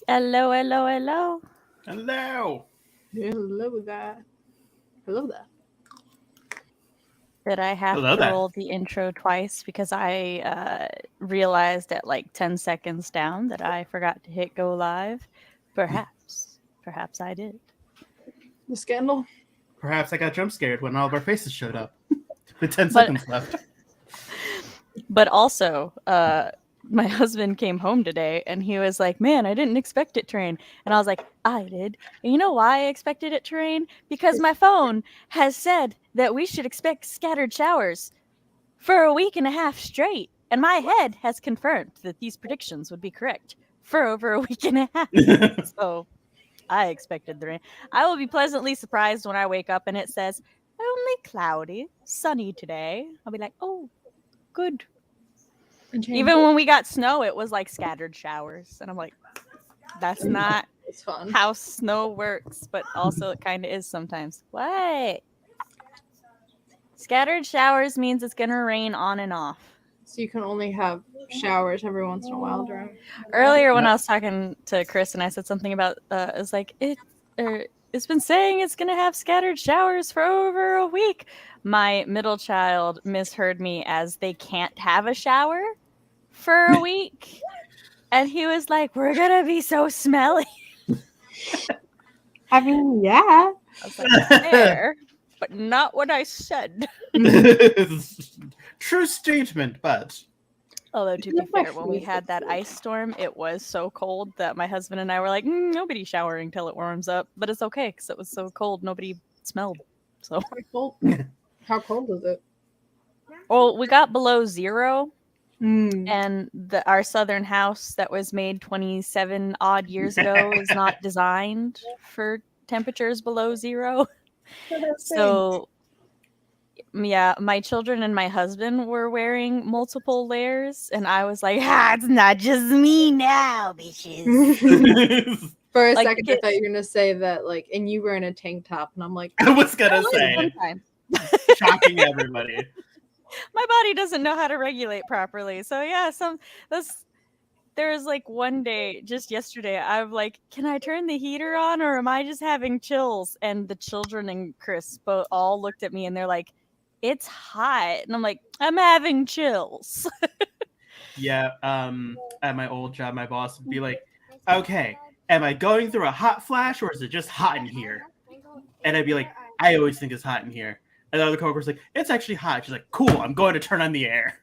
Hello, hello, hello. Hello. Hello there. Hello there. Did I have Hello to there. roll the intro twice because I realized at like 10 seconds down that I forgot to hit go live? Perhaps I did. The scandal. Perhaps I got jump scared when all of our faces showed up. With 10 But seconds left. but also, my husband came home today and he was like, "Man, I didn't expect it to rain." And I was like, "I did." And you know why I expected it to rain? Because my phone has said that we should expect scattered showers for a week and a half straight. And my head has confirmed that these predictions would be correct for over a week and a half. So I expected the rain. I will be pleasantly surprised when I wake up and it says only cloudy, sunny today. I'll be like, oh, good. Even when we got snow, it was like scattered showers. And I'm like, that's not It's fun. how snow works, but also it kind of is sometimes. What? Scattered showers means it's going to rain on and off. So you can only have showers every once in a while during. Earlier when I was talking to Chris and I said something about it's like it's been saying it's gonna have scattered showers for over a week. My middle child misheard me as they can't have a shower for a week. And he was like, "We're gonna be so smelly." I mean, yeah. I was like, fair, but not what I said. True statement, but. Although, to be fair, when we had that ice storm, it was so cold that my husband and I were like, nobody's showering till it warms up. But it's okay because it was so cold, nobody smelled. So, How cold is it? well, we got below 0, Mm. and our southern house that was made 27 odd years ago is not designed for temperatures below 0. So, yeah, my children and my husband were wearing multiple layers, and I was like, it's not just me now, bitches. For a Like, second, I thought you were gonna say that, like, and you were in a tank top, and I'm like, I was gonna say, sometimes. shocking everybody. My body doesn't know how to regulate properly. So yeah, there was like one day just yesterday I'm like, can I turn the heater on or am I just having chills? And the children and Chris both all looked at me and they're like, it's hot. And I'm like, I'm having chills. Yeah, at my old job, my boss would be like, okay, am I going through a hot flash or is it just hot in here? And I'd be like, I always think it's hot in here. And the other coworker's like, it's actually hot. She's like, cool, I'm going to turn on the air.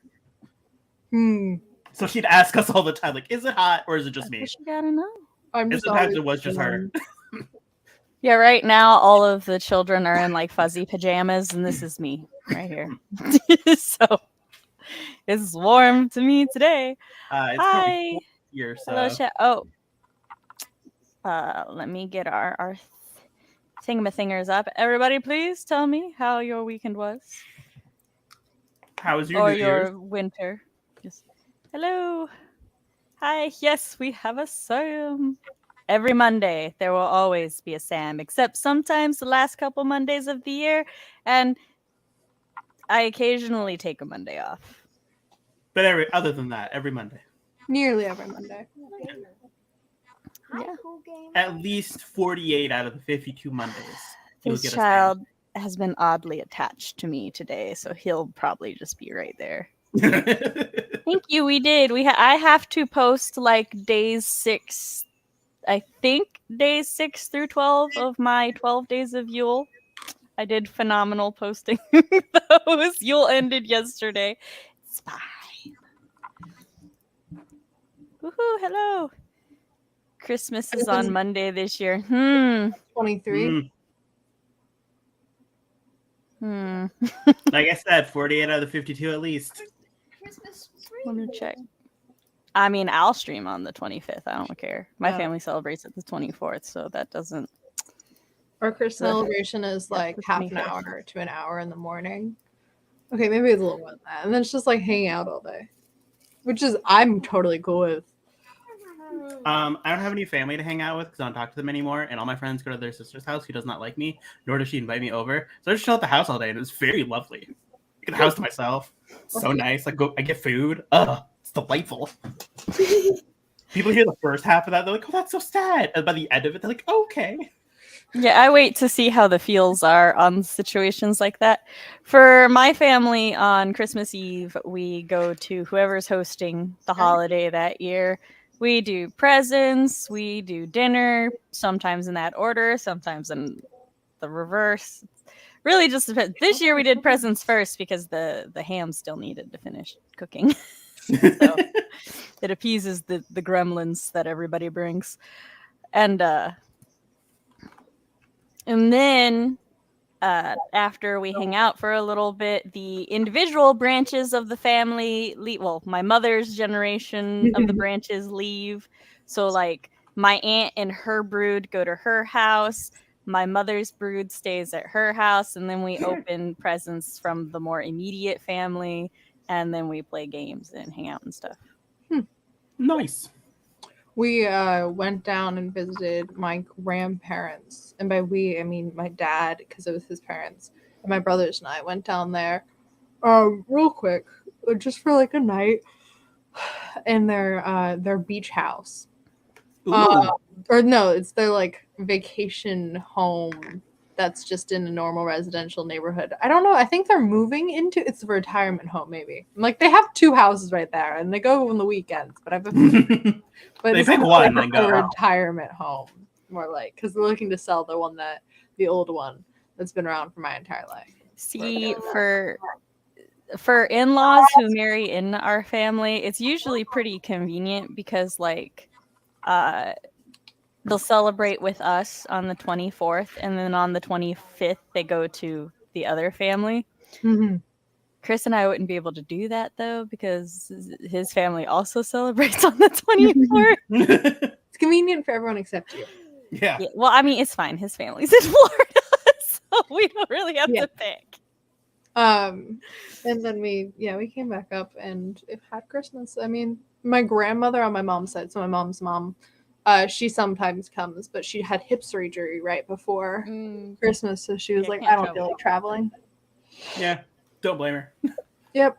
So she'd ask us all the time, like, is it hot or is it just me? You gotta know. Sometimes it was just her. Yeah, right now all of the children are in like fuzzy pajamas, and this is me right here. So it's warm to me today. It's Hi. Here, so. Hello, chat. Oh, let me get our thingamithingers up. Everybody, please tell me how your weekend was. How was your or New your Year's? winter? Just hello. Hi. Yes, we have a Sam. Every Monday, there will always be a Sam, except sometimes the last couple Mondays of the year, and I occasionally take a Monday off. But other than that, every Monday. Nearly every Monday. Yeah. At least 48 out of the 52 Mondays. This child has been oddly attached to me today, so he'll probably just be right there. Thank you. We did. I have to post like days 6. I think days 6 through 12 of my 12 days of Yule. I did phenomenal posting those. Yule ended yesterday. It's fine. Woohoo! Hello. Christmas is on Monday this year. 23. Like I said, 48 out of the 52 at least. Let me check. I mean, I'll stream on the 25th. I don't care. My family celebrates it the 24th, so that doesn't. Our Christmas celebration is like half an hour to an hour in the morning. Okay, maybe it's a little more than that. And then it's just like hanging out all day, which is I'm totally cool with. I don't have any family to hang out with because I don't talk to them anymore, and all my friends go to their sister's house who does not like me, nor does she invite me over. So I just chill at the house all day, and it was very lovely. I get the house to myself. So nice. I get food. It's delightful. People hear the first half of that, they're like, "Oh, that's so sad," and by the end of it, they're like, "Okay." Yeah, I wait to see how the feels are on situations like that. For my family, on Christmas Eve, we go to whoever's hosting the holiday that year. We do presents, we do dinner, sometimes in that order, sometimes in the reverse. Really just depends. This year we did presents first because the ham still needed to finish cooking. So it appeases the gremlins that everybody brings. And then after we hang out for a little bit, the individual branches of the family leave. Well, my mother's generation of the branches leave. So, like, my aunt and her brood go to her house. My mother's brood stays at her house. And then we open presents from the more immediate family. And then we play games and hang out and stuff. Nice. We went down and visited my grandparents, and by we I mean my dad, because it was his parents, and my brothers and I went down there real quick, just for like a night, in their beach house. Or no, it's their like vacation home that's just in a normal residential neighborhood. I don't know. I think they're moving into it's a retirement home, maybe. Like they have 2 houses right there, and they go on the weekends. But I've but They it's pick not one like and a go. retirement home, more like because they're looking to sell the old one that's been around for my entire life. See, for in-laws who marry in our family, it's usually pretty convenient because like they'll celebrate with us on the 24th, and then on the 25th they go to the other family. Mm-hmm. Chris and I wouldn't be able to do that though because his family also celebrates on the 24th. It's convenient for everyone except you. Yeah. Well, I mean, it's fine. His family's in Florida, so we don't really have to pick. And then we came back up and it had Christmas. I mean, my grandmother on my mom's side, so my mom's mom, she sometimes comes, but she had hip surgery right before Christmas, so she was like, I don't feel like traveling. Yeah, don't blame her. Yep.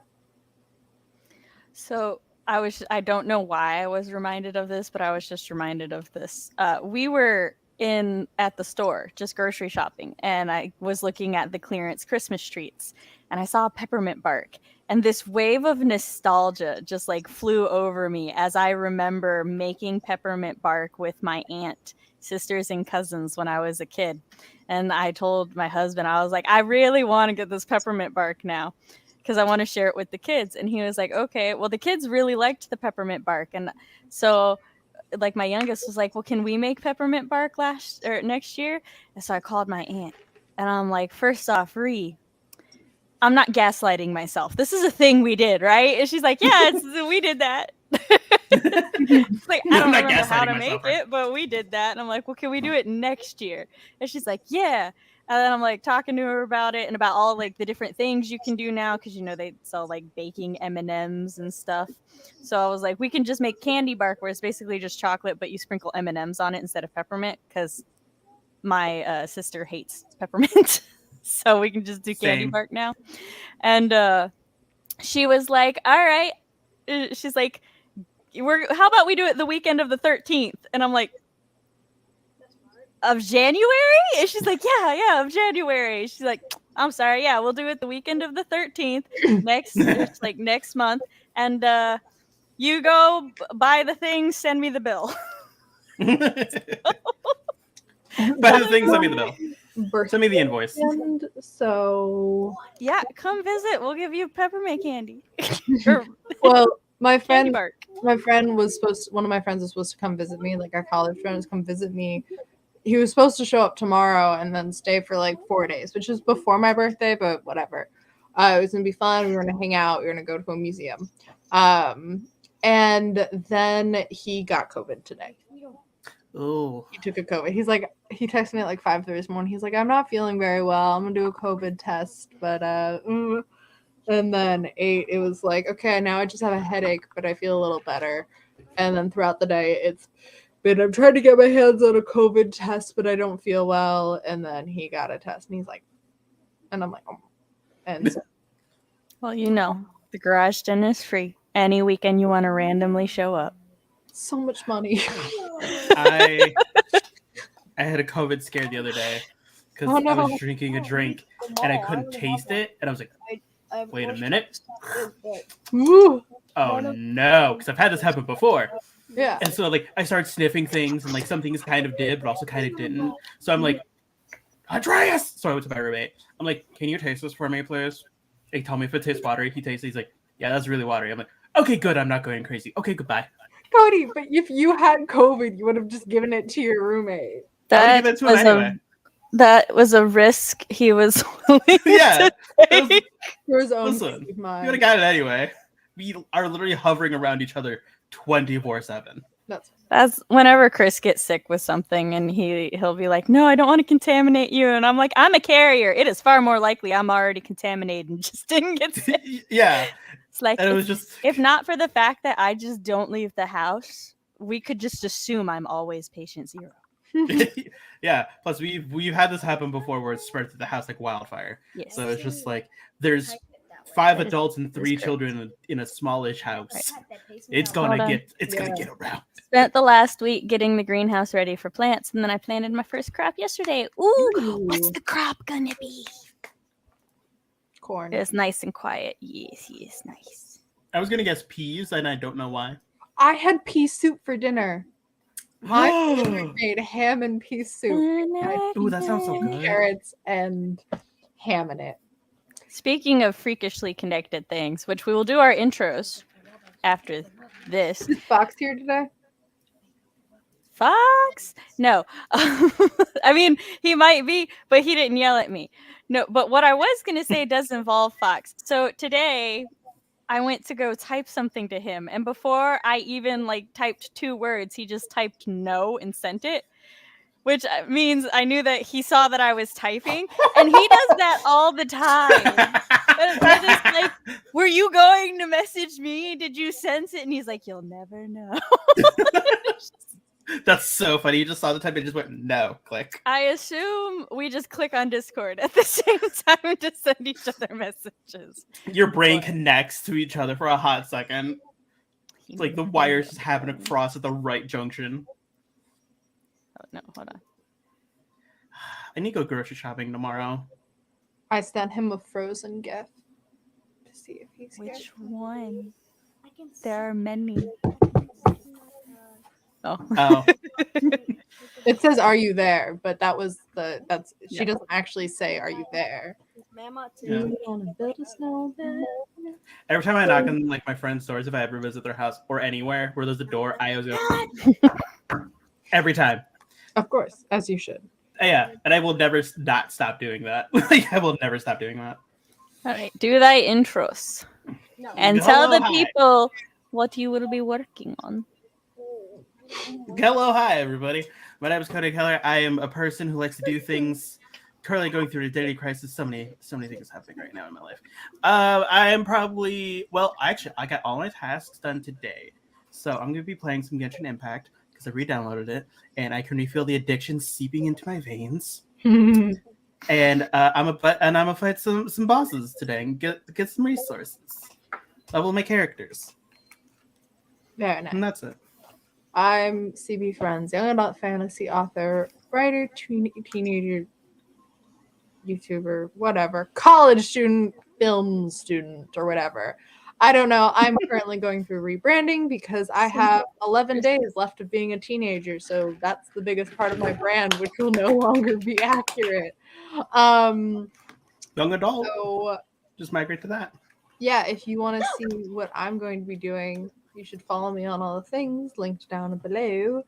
So I don't know why I was reminded of this, but I was just reminded of this. We were at the store just grocery shopping, and I was looking at the clearance Christmas treats, and I saw peppermint bark, and this wave of nostalgia just like flew over me as I remember making peppermint bark with my aunt, sisters, and cousins when I was a kid. And I told my husband, I was like, I really want to get this peppermint bark now because I want to share it with the kids. And he was like, okay, well, the kids really liked the peppermint bark. And so like my youngest was like, well, can we make peppermint bark next year? And so I called my aunt and I'm like, first off, I'm not gaslighting myself. This is a thing we did, right? And she's like, yeah, we did that. It's like, I don't remember how to make it, but we did that. And I'm like, well, can we do it next year? And she's like, yeah. And then I'm like talking to her about it and about all like the different things you can do now because they sell like baking M&Ms and stuff. So I was like, we can just make candy bark where it's basically just chocolate, but you sprinkle M&Ms on it instead of peppermint because my sister hates peppermint. So we can just do candy bark now. And she was like, all right. She's like, how about we do it the weekend of the 13th? And I'm like, of January? And she's like, yeah, of January. She's like, I'm sorry, yeah, we'll do it the weekend of the 13th next month. And you go buy the things, send me the bill. Buy the things, send me the bill. Send me the invoice. And so yeah, come visit. We'll give you peppermint candy. Well, one of my friends was supposed to come visit me, like our college friend was come visit me. He was supposed to show up tomorrow and then stay for like 4 days, which is before my birthday, but whatever. It was gonna be fun. We were gonna hang out. We were gonna go to a museum. And then he got COVID today. Oh. He took a COVID. He texted me at like 5:30 this morning. He's like, I'm not feeling very well. I'm gonna do a COVID test, but And then 8, it was like, okay, now I just have a headache, but I feel a little better. And then throughout the day, I'm trying to get my hands on a COVID test, but I don't feel well. And then he got a test, and he's like, and I'm like, oh. And so, well, the garage den is free. Any weekend you want to randomly show up. So much money. I had a COVID scare the other day because Oh, no. I was drinking a drink and I couldn't taste it, and I was like, "Wait a minute! Ooh. Oh no!" Because I've had this happen before, Yeah. and so like I started sniffing things, and like some things kind of did, but also kind of didn't. So I'm like, Andreas! So I went to my roommate. I'm like, "Can you taste this for me, please?" They tell me if it tastes watery. He tastes it. He's like, "Yeah, that's really watery." I'm like, "Okay, good. I'm not going crazy. Okay, goodbye." Cody, but if you had COVID, you would have just given it to your roommate. I would That give it to him was anyway. that was a risk he was willing Yeah, to that was- take. For his own Listen, peace of you mind. would have got it anyway. We are literally hovering around each other 24/7. That's whenever Chris gets sick with something and he'll be like, "No, I don't want to contaminate you," and I'm like, "I'm a carrier. It is far more likely I'm already contaminated and just didn't get sick." Yeah, It's like and it was just if not for the fact that I just don't leave the house, we could just assume I'm always patient zero. yeah. Plus, we've had this happen before where it spread to the house like wildfire. Yes. So it's just like there's 5 That is- adults and 3 correct. children in a smallish house. Right. It's Hold gonna on. get around. Spent the last week getting the greenhouse ready for plants, and then I planted my first crop yesterday. Ooh, what's the crop gonna be? Corn. It's nice and quiet. Yes, nice. I was gonna guess peas, and I don't know why. I had pea soup for dinner. My roommate made ham and pea soup. Ooh, that sounds so good. Carrots and ham in it. Speaking of freakishly connected things, which we will do our intros after this. Is Fox here today? Fox? No. I mean, he might be, but he didn't yell at me. No, but what I was going to say does involve Fox. So today I went to go type something to him, and before I even typed 2 words, he just typed no and sent it, which means I knew that he saw that I was typing, and he does that all the time. We're just like, "Were you going to message me? Did you sense it?" And he's like, "You'll never know." That's so funny. You just saw the type and just went no, click. I assume we just click on Discord at the same time to send each other messages. Your brain connects to each other for a hot second. It's like the wires just happen to cross at the right junction. Oh no, hold on. I need to go grocery shopping tomorrow. I sent him a Frozen gift to see if he's here. Which one? There are many. Oh. Oh. It says "Are you there?" But she Yeah. doesn't actually say "Are you there?" Yeah. Wanna build a snowman? Every time I knock on my friends' doors, if I ever visit their house or anywhere where there's a door, I always go every time. Of course, as you should. Yeah, and I will never not stop doing that. I will never stop doing that. All right, do thy intros and tell the Hello, hi. people what you will be working on. Hello, hi everybody. My name is Cody Keller. I am a person who likes to do things. Currently going through an identity crisis. So many things happening right now in my life. I am probably actually I got all my tasks done today, so I'm gonna be playing some Genshin Impact because I re-downloaded it and I can feel the addiction seeping into my veins. And I'm gonna fight some bosses today and get some resources. Level my characters. Very nice. And that's it. I'm CB Ferrenz, young adult fantasy author, writer, teenager, YouTuber, whatever, college student, film student, or whatever. I don't know. I'm currently going through rebranding because I have 11 days left of being a teenager, so that's the biggest part of my brand, which will no longer be accurate. Young adult. So Just migrate to that. yeah, if you want to see what I'm going to be doing, you should follow me on all the things linked down below.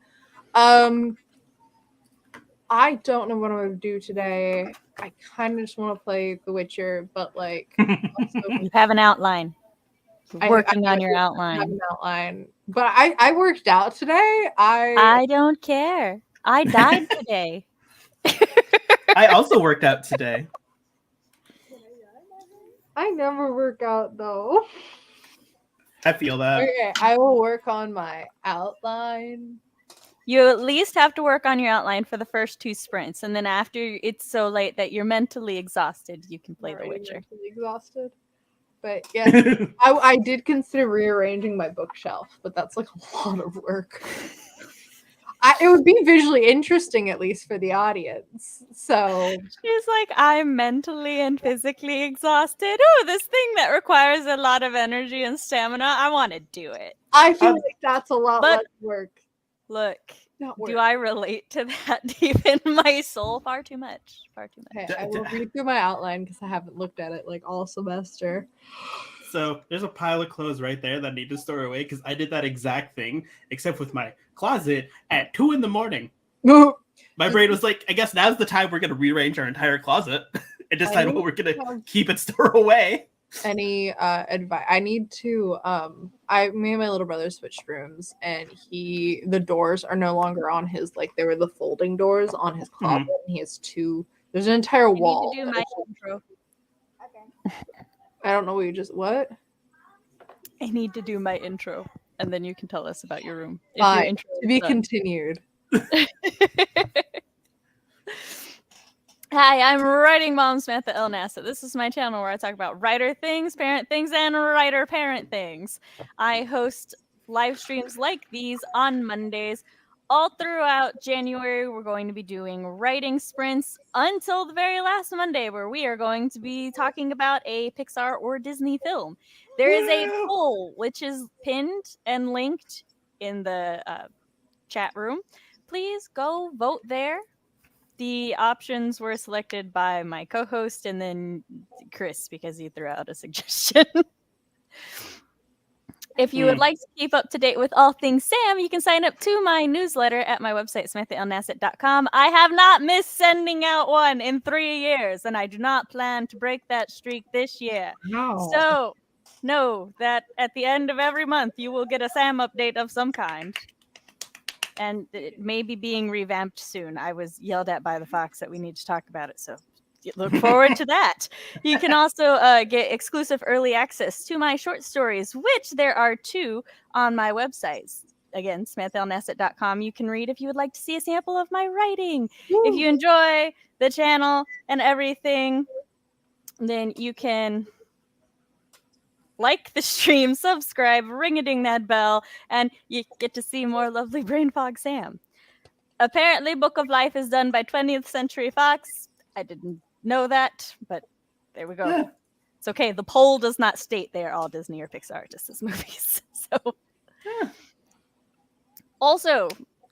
I don't know what I'm going to do today. I kind of just want to play The Witcher, but also You have an outline. You're working on your I have outline. an outline. But I worked out today. I don't care. I died today. I also worked out today. I never work out though. I feel that. Okay, I will work on my outline. You at least have to work on your outline for the first 2 sprints, and then after it's so late that you're mentally exhausted, you can play The Already Witcher. mentally exhausted. But yeah, I did consider rearranging my bookshelf, but that's like a lot of work. It would be visually interesting, at least for the audience. So She's like, I'm mentally and physically exhausted. Oh, this thing that requires a lot of energy and stamina, I want to do it. I feel like that's a lot less work. Look, Not work. do I relate to that deep in my soul? Far too much. Far too much. Okay, I will read through my outline because I haven't looked at it like all semester. So there's a pile of clothes right there that I need to store away because I did that exact thing, except with my closet at 2 a.m. My brain was like, I guess now's the time we're going to rearrange our entire closet and decide what we're going to keep and store away. Any advice? I need to me and my little brother switched rooms, and the doors are no longer on his, like, they were the folding doors on his closet. And he has two. There's an entire wall. I need to do my intro. I don't know what you just what. I need to do my intro, and then you can tell us about your room. Fine. To be continued. Hi, I'm Writing Mom Samantha L. Nasset. This is my channel where I talk about writer things, parent things, and writer-parent things. I host live streams like these on Mondays. All throughout January, we're going to be doing writing sprints until the very last Monday, where we are going to be talking about a Pixar or Disney film. There is a poll, which is pinned and linked in the chat room. Please go vote there. The options were selected by my co-host and then Chris, because he threw out a suggestion. If you would like to keep up to date with all things Sam, you can sign up to my newsletter at my website, SamanthaLNasset.com. I have not missed sending out one in 3 years, and I do not plan to break that streak this year. No. So know that at the end of every month, you will get a Sam update of some kind. And it may be being revamped soon. I was yelled at by the Fox that we need to talk about it, so look forward to that. You can also get exclusive early access to my short stories, which there are 2 on my websites. Again, SamanthaLNasset.com. You can read if you would like to see a sample of my writing. Woo. If you enjoy the channel and everything, then you can like the stream, subscribe, ring-a-ding that bell, and you get to see more lovely Brain Fog Sam. Apparently, Book of Life is done by 20th Century Fox. I didn't know that, but there we go. Yeah. It's okay. The poll does not state they are all Disney or Pixar, just as movies. So, yeah. Also,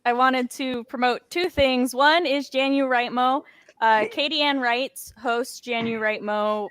I wanted to promote 2 things. One is Janu Write-Mo. Katie Ann Wrights hosts Janu Write-Mo,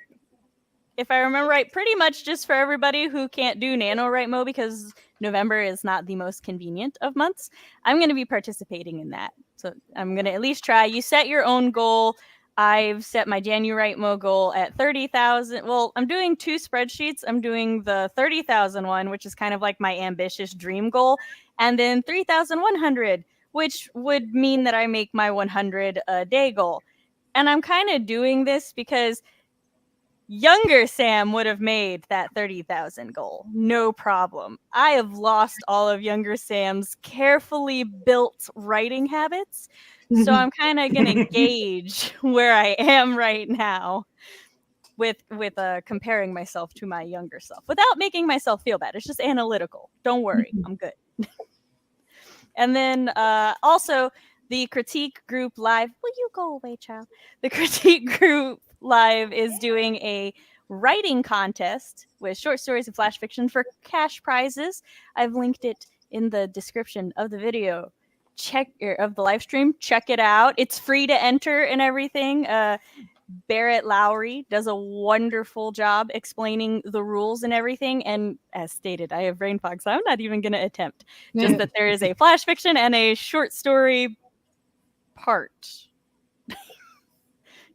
if I remember right, pretty much just for everybody who can't do NaNoWriMo because November is not the most convenient of months. I'm going to be participating in that. So I'm going to at least try. You set your own goal. I've set my Janu Write-Mo goal at 30,000. Well, I'm doing 2 spreadsheets. I'm doing the 30,000 one, which is kind of like my ambitious dream goal, and then 3,100, which would mean that I make my 100 a day goal. And I'm kind of doing this because younger Sam would have made that 30,000 goal. No problem. I have lost all of younger Sam's carefully built writing habits. So I'm kind of going to gauge where I am right now with comparing myself to my younger self without making myself feel bad. It's just analytical. Don't worry. I'm good. And then also the Critique Group Live. Will you go away, child? The Critique Group Live is doing a writing contest with short stories and flash fiction for cash prizes. I've linked it in the description of the video. Of the live stream. Check it out. It's free to enter and everything. Barrett Lowry does a wonderful job explaining the rules and everything. And as stated, I have brain fog, so I'm not even going to attempt. Just that there is a flash fiction and a short story part.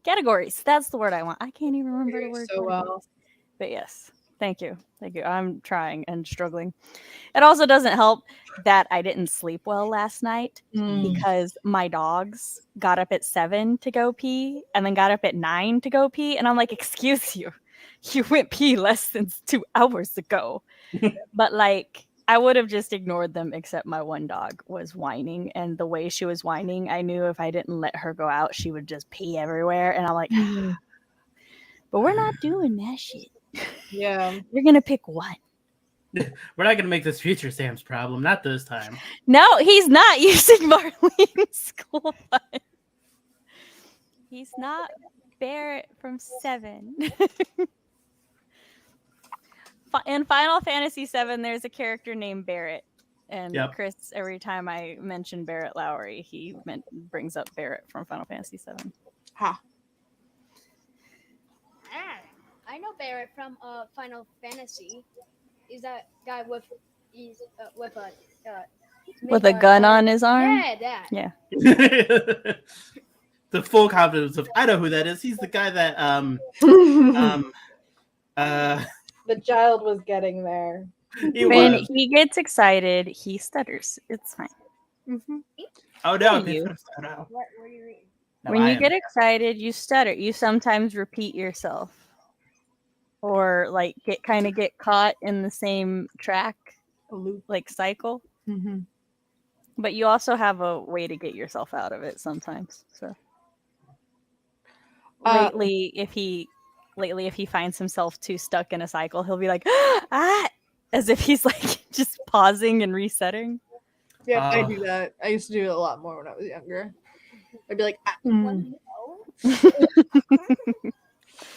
Categories. That's the word I want. I can't even remember the word. So well. But yes. Thank you. Thank you. I'm trying and struggling. It also doesn't help that I didn't sleep well last night because my dogs got up at 7 to go pee and then got up at 9 to go pee. And I'm like, excuse you. You went pee less than 2 hours ago. But like, I would have just ignored them, except my one dog was whining. And the way she was whining, I knew if I didn't let her go out, she would just pee everywhere. And I'm like, but we're not doing that shit. Yeah. You're gonna pick one. We're not gonna make this future Sam's problem. Not this time. No, he's not using Marlene's school fund. He's not Barrett from 7. In Final Fantasy 7, there's a character named Barrett. And Yep. Chris, every time I mention Barrett Lowry, he brings up Barrett from Final Fantasy 7. Ha. I know Barrett from Final Fantasy. Is that guy with With a gun on his arm? Yeah, that. Yeah. The full confidence of I know who that is. He's the guy that The child was getting there. When was. he gets excited, he stutters. It's fine. Mm-hmm. Oh no! Hey, you. No, What do you read? When I you am. get excited, you stutter. You sometimes repeat yourself. Or like get caught in the same track, A loop. like cycle. Mm-hmm. But you also have a way to get yourself out of it sometimes. So lately, if he finds himself too stuck in a cycle, he'll be like, ah, as if he's like just pausing and resetting. Yeah, I do that. I used to do it a lot more when I was younger. I'd be like,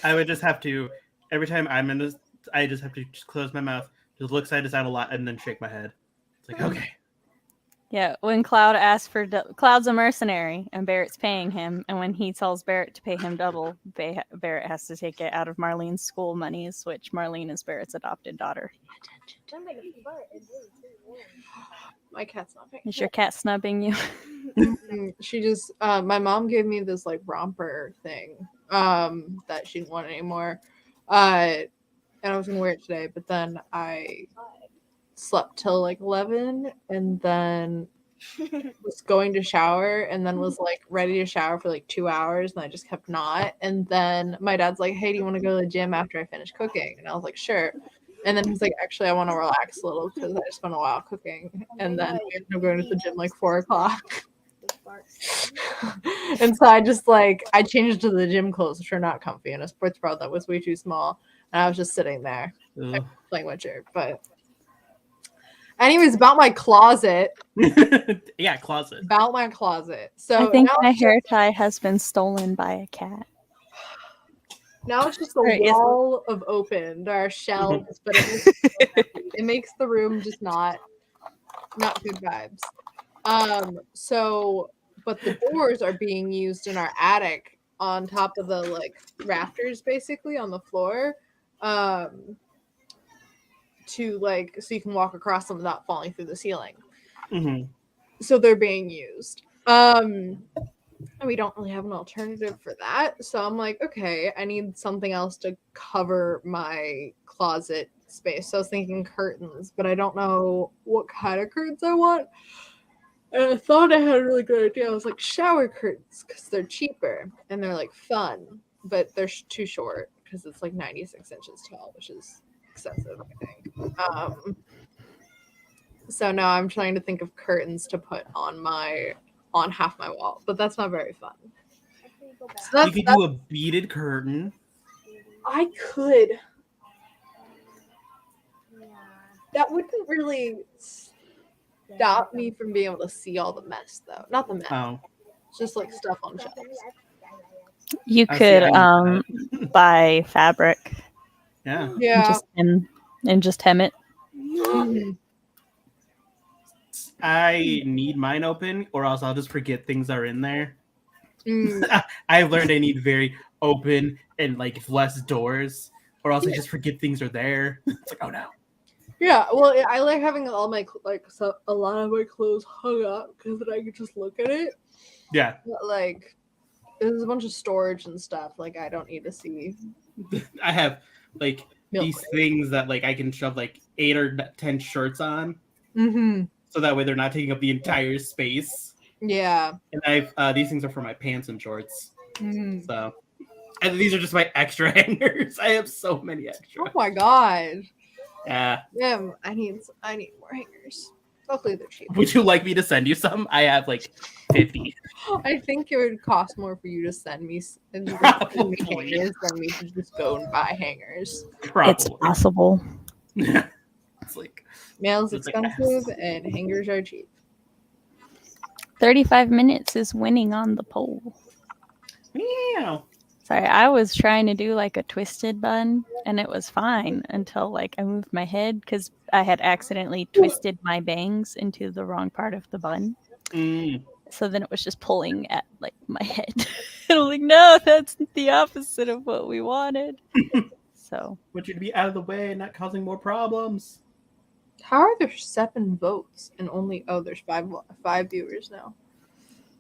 I would just have to every time I'm in this. I just have to just close my mouth, just look side to side a lot, and then shake my head. It's like okay. Yeah, when Cloud asks for Cloud's a mercenary and Barrett's paying him, and when he tells Barrett to pay him double, Barrett has to take it out of Marlene's school monies, which Marlene is Barrett's adopted daughter. my cat's not paying. Is your cat snubbing you? She just my mom gave me this like romper thing that she didn't want anymore, and I was gonna wear it today, but then I slept till like 11 and then was going to shower and then was like ready to shower for like 2 hours and I just kept not. And then my dad's like, hey, do you want to go to the gym after I finish cooking? And I was like, sure. And then he's like, actually, I want to relax a little because I just spent a while cooking. And then we ended up going to the gym like 4 o'clock. And so I just like, I changed to the gym clothes, which are not comfy, and a sports bra that was way too small. And I was just sitting there playing Witcher. But anyways, about my closet. Yeah, closet. About my closet. So I think now my it's hair tie has been stolen by a cat. now it's just a Or is- wall of open. There are shelves, but it makes the room just not good vibes. So but the doors are being used in our attic on top of the like rafters basically on the floor. To like so you can walk across them without falling through the ceiling. Mm-hmm. So they're being used. And we don't really have an alternative for that. So I'm like, okay, I need something else to cover my closet space. So I was thinking curtains, but I don't know what kind of curtains I want. And I thought I had a really good idea. I was like, shower curtains, because they're cheaper and they're like fun, but they're too short because it's like 96 inches tall, which is excessive, I think. So now I'm trying to think of curtains to put on half my wall, but that's not very fun. So You could do a beaded curtain. I could. That wouldn't really stop me from being able to see all the mess, though. Not the mess, Oh, just like stuff on shelves. You I see, could I need buy fabric yeah. Yeah. and just hem it. Mhm. I need mine open, or else I'll just forget things are in there. Mm. I've learned I need very open and like less doors, or else I just forget things are there. It's like, oh no. Yeah, well, I like having all my a lot of my clothes hung up because then I can just look at it. Yeah. But like, there's a bunch of storage and stuff. Like, I don't need to see. I have like Milk these things that like I can shove like 8 or 10 shirts on, Mm-hmm. so that way they're not taking up the entire space. Yeah. And I've these things are for my pants and shorts. Mm-hmm. So, and these are just my extra hangers. I have so many extra. Oh my god. Yeah. Yeah, I need more hangers. Luckily, they're cheap. Would you like me to send you some? I have like 50. I think it would cost more for you to send me Probably. hangers than me to just go and buy hangers. Probably. It's possible. It's like Mail's It's like, expensive and hangers are cheap. 35 minutes is winning on the poll. meow. Sorry, I was trying to do like a twisted bun and it was fine until like I moved my head because I had accidentally twisted my bangs into the wrong part of the bun. Mm. So then it was just pulling at like my head. And I'm like, no, that's the opposite of what we wanted. So Want you to be out of the way and not causing more problems. How are there 7 votes and only there's 5 viewers now?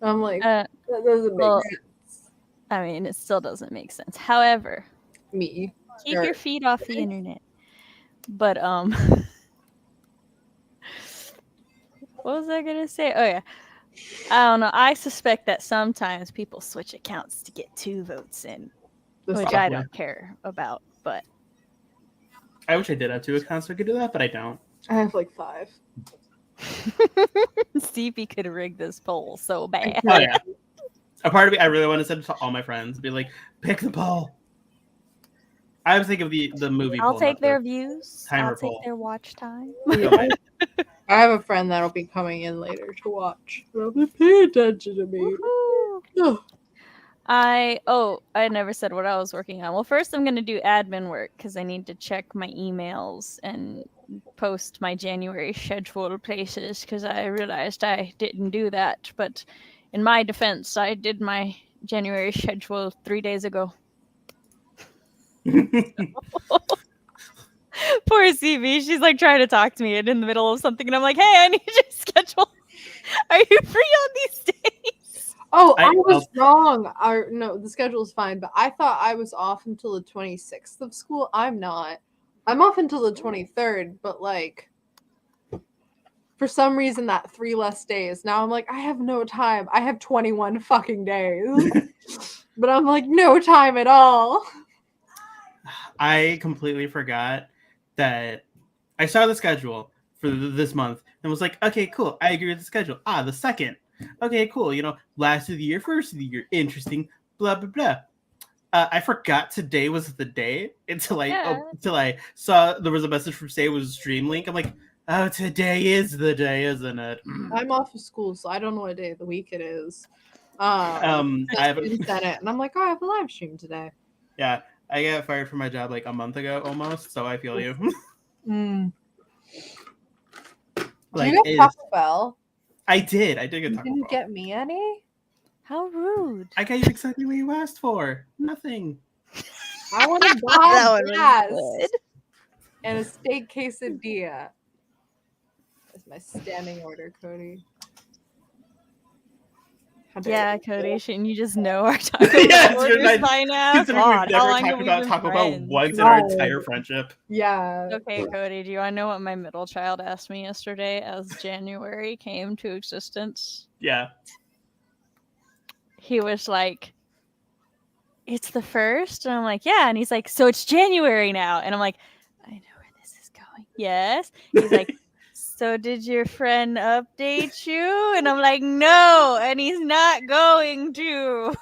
I'm like, that doesn't make well, sense. I mean, it still doesn't make sense. However, Me. keep your feet off the internet. But what was I gonna say? Oh yeah. I don't know. I suspect that sometimes people switch accounts to get 2 votes in, which I Probably. don't care about. But I wish I did have 2 accounts so I could do that, but I don't. I have like 5. Stevie could rig this poll so bad. Oh yeah. A part of me, I really want to send it to all my friends. Be like, pick the poll. I was thinking of the movie. I'll poll, take not their the views. timer I'll take poll. their watch time. Yeah. I have a friend that'll be coming in later to watch. They'll be paying attention to me. Woohoo. I never said what I was working on. Well, first I'm going to do admin work because I need to check my emails and post my January schedule places because I realized I didn't do that. But in my defense, I did my January schedule 3 days ago. Poor CB, she's like trying to talk to me and in the middle of something, and I'm like, hey, I need your schedule. Are you free on these days? Oh, I was wrong. No, the schedule's fine, but I thought I was off until the 26th of school. I'm not. I'm off until the 23rd, but like for some reason that 3 less days. Now I'm like, I have no time. I have 21 fucking days. But I'm like, no time at all. I completely forgot that I saw the schedule for this month and was like, okay, cool. I agree with the schedule. The 2nd. Okay, cool. You know, last of the year, first of the year. Interesting. Blah, blah, blah. I forgot today was the day until I saw there was a message from Say it was Stream Link. I'm like, oh, today is the day, isn't it? I'm off of school, so I don't know what day of the week it is. I haven't said it, and I'm like, oh, I have a live stream today. Yeah, I got fired from my job like a month ago almost, so I feel you. Like, you get Taco Bell? I did get Taco Bell. Didn't get me any? How rude. I got you exactly what you asked for. Nothing. I want to buy gas and a steak quesadilla. That's my standing order, Cody. Yeah, Cody, shouldn't you just know our Taco Bell orders by now? God, how long have we been Taco Bell once in our entire friendship? Yeah. Okay, Cody, do you want to know what my middle child asked me yesterday as January came to existence? Yeah. He was like, it's the 1st? And I'm like, yeah. And he's like, so it's January now. And I'm like, I know where this is going. Yes. He's like, so did your friend update you? And I'm like, no. And he's not going to.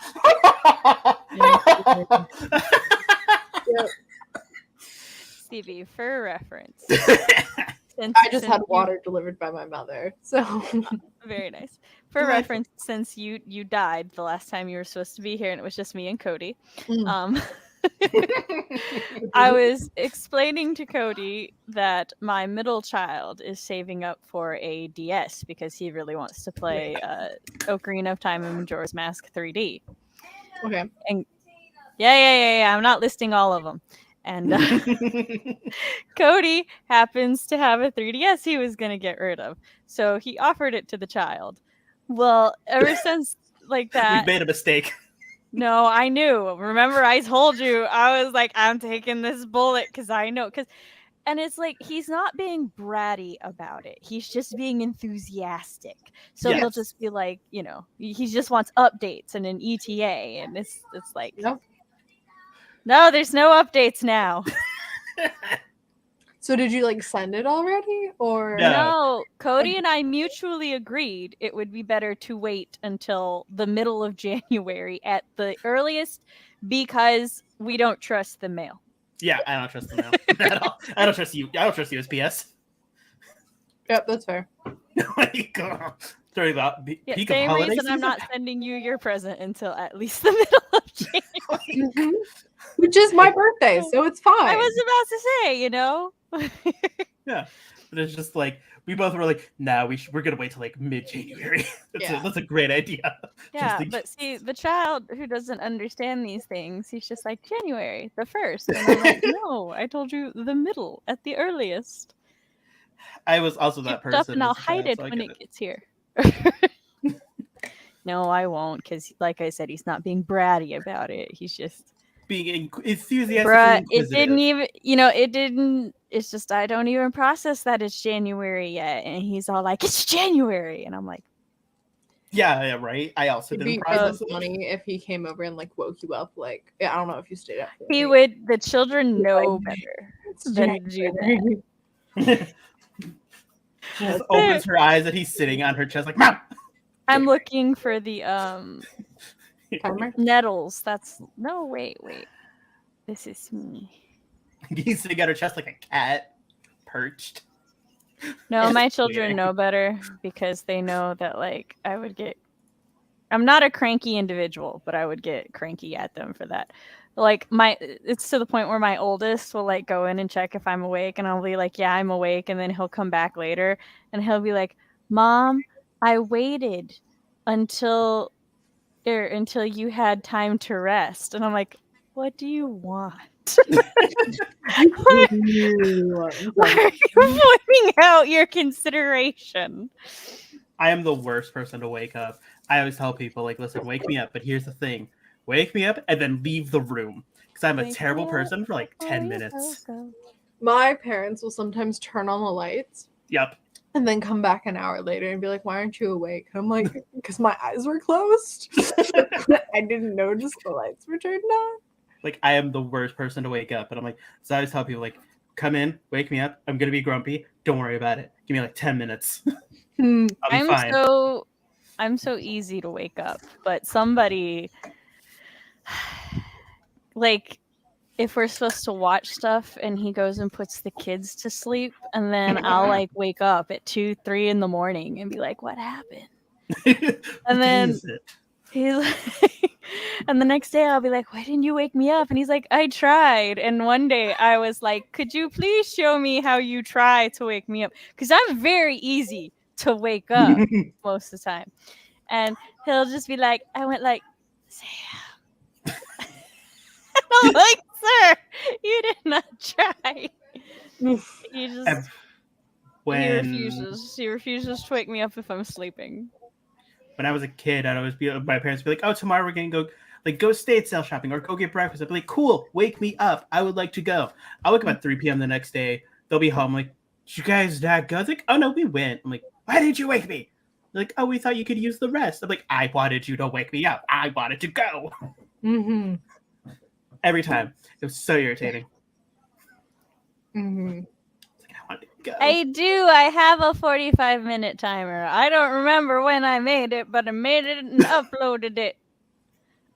Yep. Stevie, for reference. I just had water delivered by my mother. So very nice. For reference, since you died the last time you were supposed to be here and it was just me and Cody. I was explaining to Cody that my middle child is saving up for a DS because he really wants to play Ocarina of Time and Majora's Mask 3D. Okay. And yeah. I'm not listing all of them. And Cody happens to have a 3DS he was going to get rid of. So he offered it to the child. Well, ever since like that... We made a mistake. No, I knew. Remember, I told you. I was like, I'm taking this bullet because I know. And it's like, he's not being bratty about it. He's just being enthusiastic. So he'll just be like, you know, he just wants updates and an ETA. And it's like, no, there's no updates now. So did you like send it already, or No. No, Cody and I mutually agreed it would be better to wait until the middle of January at the earliest because we don't trust the mail. Yeah, I don't trust the mail at all. I don't trust you. I don't trust USPS. Yep, that's fair. Like, sorry about peak of Same holiday reason I'm season. not sending you your present until at least the middle of January. Mhm. Which is my birthday, so it's fine. I was about to say, you know. Yeah, but it's just like we both were like, nah, we're gonna wait till like mid-January. That's a great idea. Yeah, Just but see, the child who doesn't understand these things, he's just like January the 1st, and I'm like, no, I told you the middle at the earliest. I was also that Keep it up person. and I'll as a child, hide it so I when get it gets here. No, I won't, because like I said, he's not being bratty about it. He's just being enthusiastically bruh. It inquisitive. didn't even, it didn't. It's just I don't even process that it's January yet, and he's all like, "It's January," and I'm like, Yeah, right. I also It'd be didn't really process it. funny if he came over and like woke you up. Like, I don't know if you stayed up. he would. The children know Like, better It's than to do that. She just opens her eyes and he's sitting on her chest like, Mom! I'm looking for the Timer? nettles. That's no, wait. This is me. He's sitting on her chest like a cat, perched. No, It's my children weird. know better because they know that like I would get. I'm not a cranky individual, but I would get cranky at them for that. Like it's to the point where my oldest will like go in and check if I'm awake, and I'll be like, "Yeah, I'm awake," and then he'll come back later, and he'll be like, "Mom, I waited until you had time to rest," and I'm like, "What do you want?" Why are you pointing out your consideration? I am the worst person to wake up. I always tell people, like, listen, wake me up, but here's the thing. Wake me up and then leave the room. Because I'm a Wake terrible me person for like up 10 before you minutes. go. My parents will sometimes turn on the lights Yep. and then come back an hour later and be like, "Why aren't you awake?" I'm like, "Because my eyes were closed. I didn't notice the lights were turned on." Like, I am the worst person to wake up. And I'm like, so I always tell people, like, come in, wake me up. I'm going to be grumpy. Don't worry about it. Give me like 10 minutes. Hmm. I'll be fine. I'm so easy to wake up, but somebody like if we're supposed to watch stuff and he goes and puts the kids to sleep, and then I'll like wake up at 2-3 in the morning and be like, "What happened?" And then he's like, and the next day I'll be like, "Why didn't you wake me up?" And he's like, "I tried." And one day I was like, "Could you please show me how you try to wake me up?" Because I'm very easy to wake up most of the time. And he'll just be like, I went like, "Sam." I'm like, "Sir, you did not try." He just he refuses to wake me up if I'm sleeping. When I was a kid, I'd always be my parents would be like, "Oh, tomorrow we're gonna go estate sale shopping or go get breakfast." I'd be like, "Cool, wake me up. I would like to go." I wake up at 3 p.m. the next day. They'll be home. Like, "Did you guys not go?" It's like, "Oh no, we went." I'm like, "Why didn't you wake me?" They're like, "Oh, we thought you could use the rest." I'm like, "I wanted you to wake me up. I wanted to go." Mm-hmm. Every time. It was so irritating. Mm-hmm. It's like, I wanted to go. I do. I have a 45-minute timer. I don't remember when I made it, but I made it and uploaded it.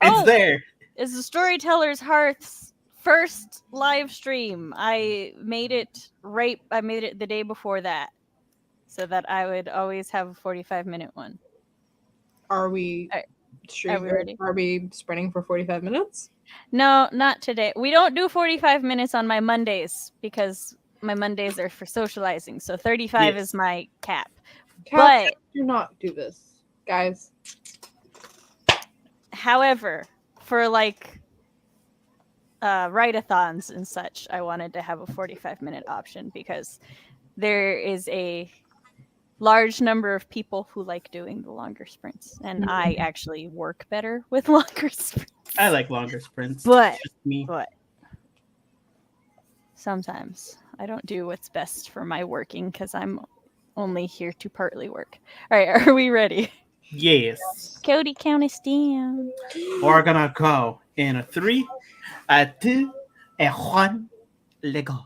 It's there. It's the Storytellers Hearth's first live stream. I made it the day before that, so that I would always have a 45-minute one. Are we ready? Are we sprinting for 45 minutes? No, not today. We don't do 45 minutes on my Mondays because my Mondays are for socializing. So 35 is my cap. But do not do this, guys. However, for like write-a-thons and such, I wanted to have a 45-minute option because there is a large number of people who like doing the longer sprints, and I actually work better with longer sprints. I like longer sprints. But Just me. But sometimes I don't do what's best for my working because I'm only here to partly work. All right, are we ready? Yes. Cody, count us down. We're gonna go in a 3, a 2, a 1. Let go.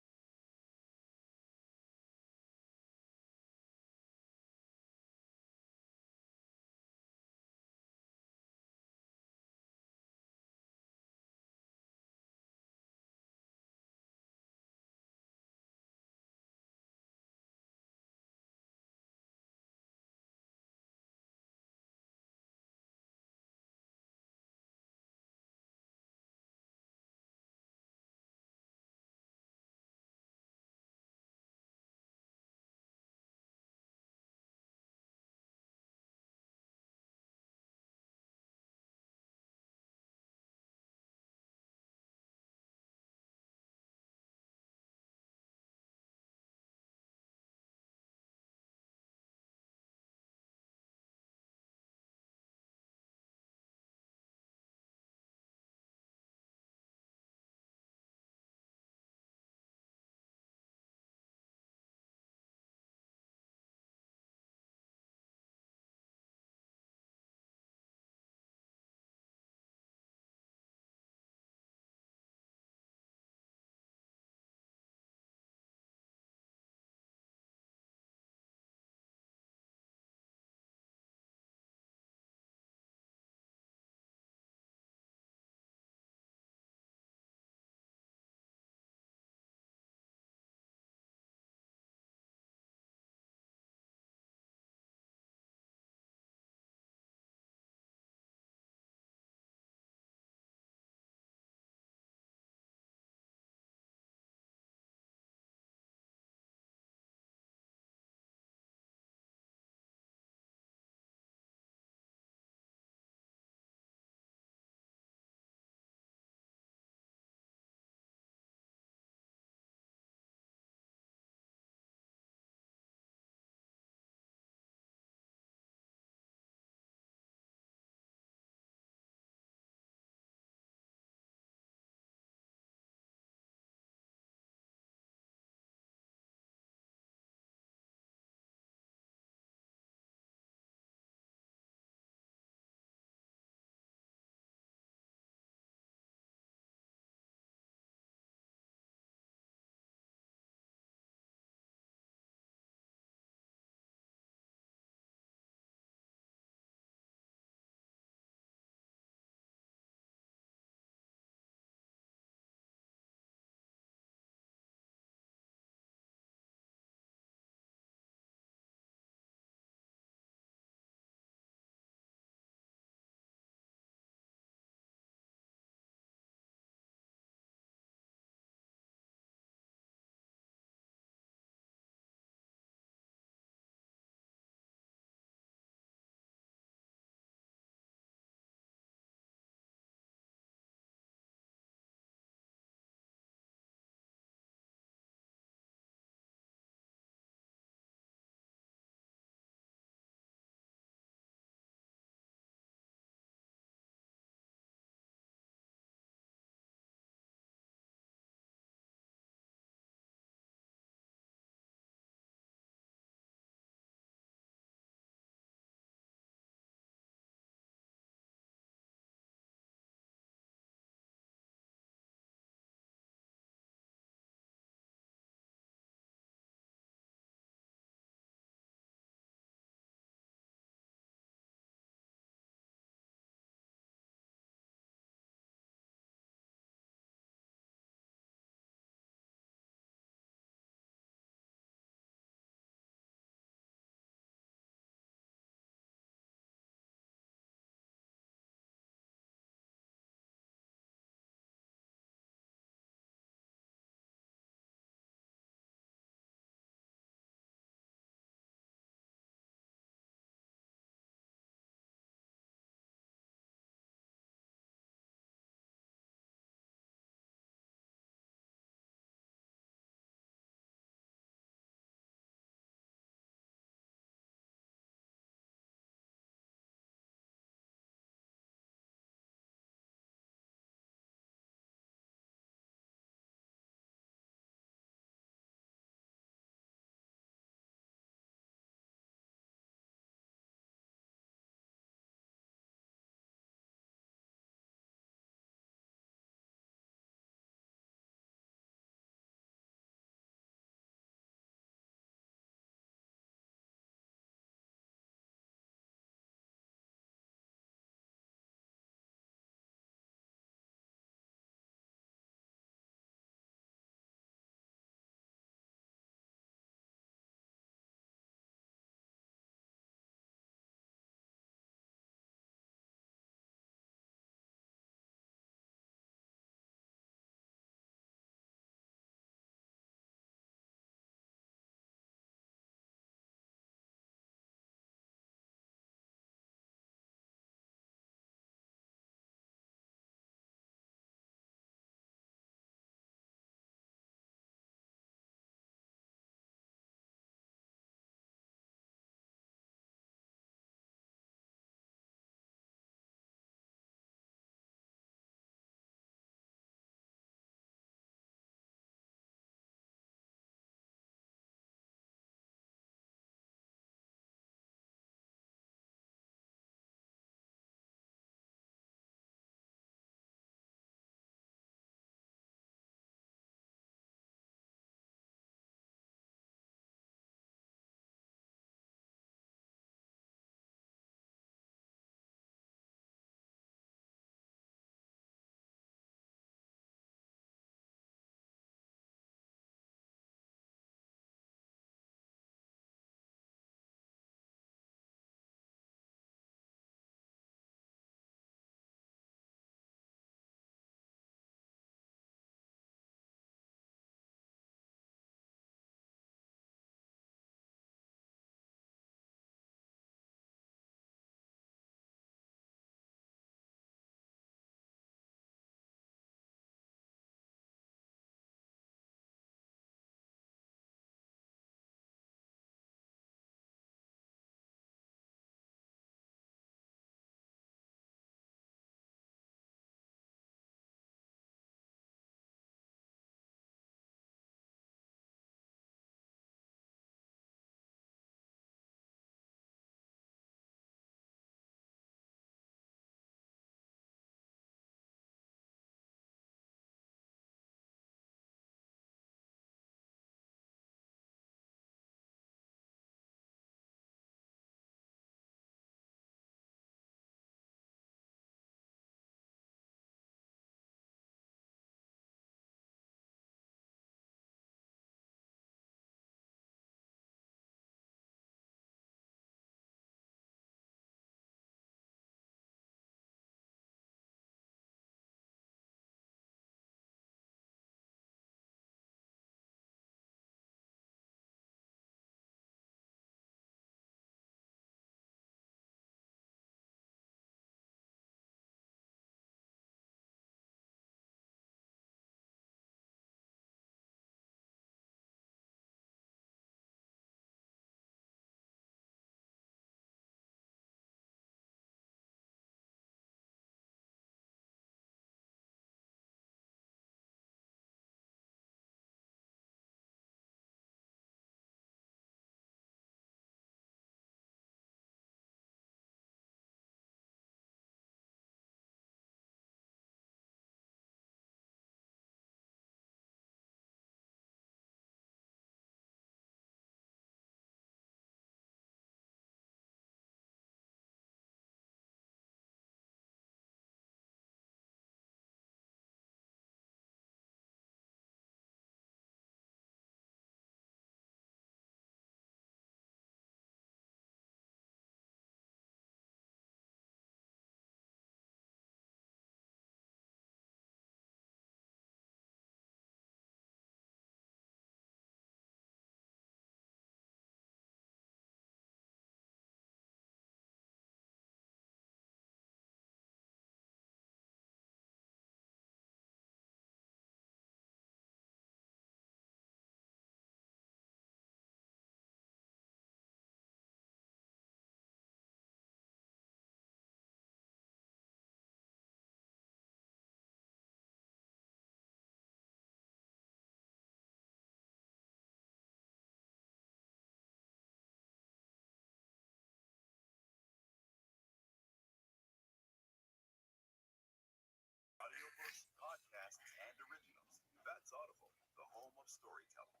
storytelling.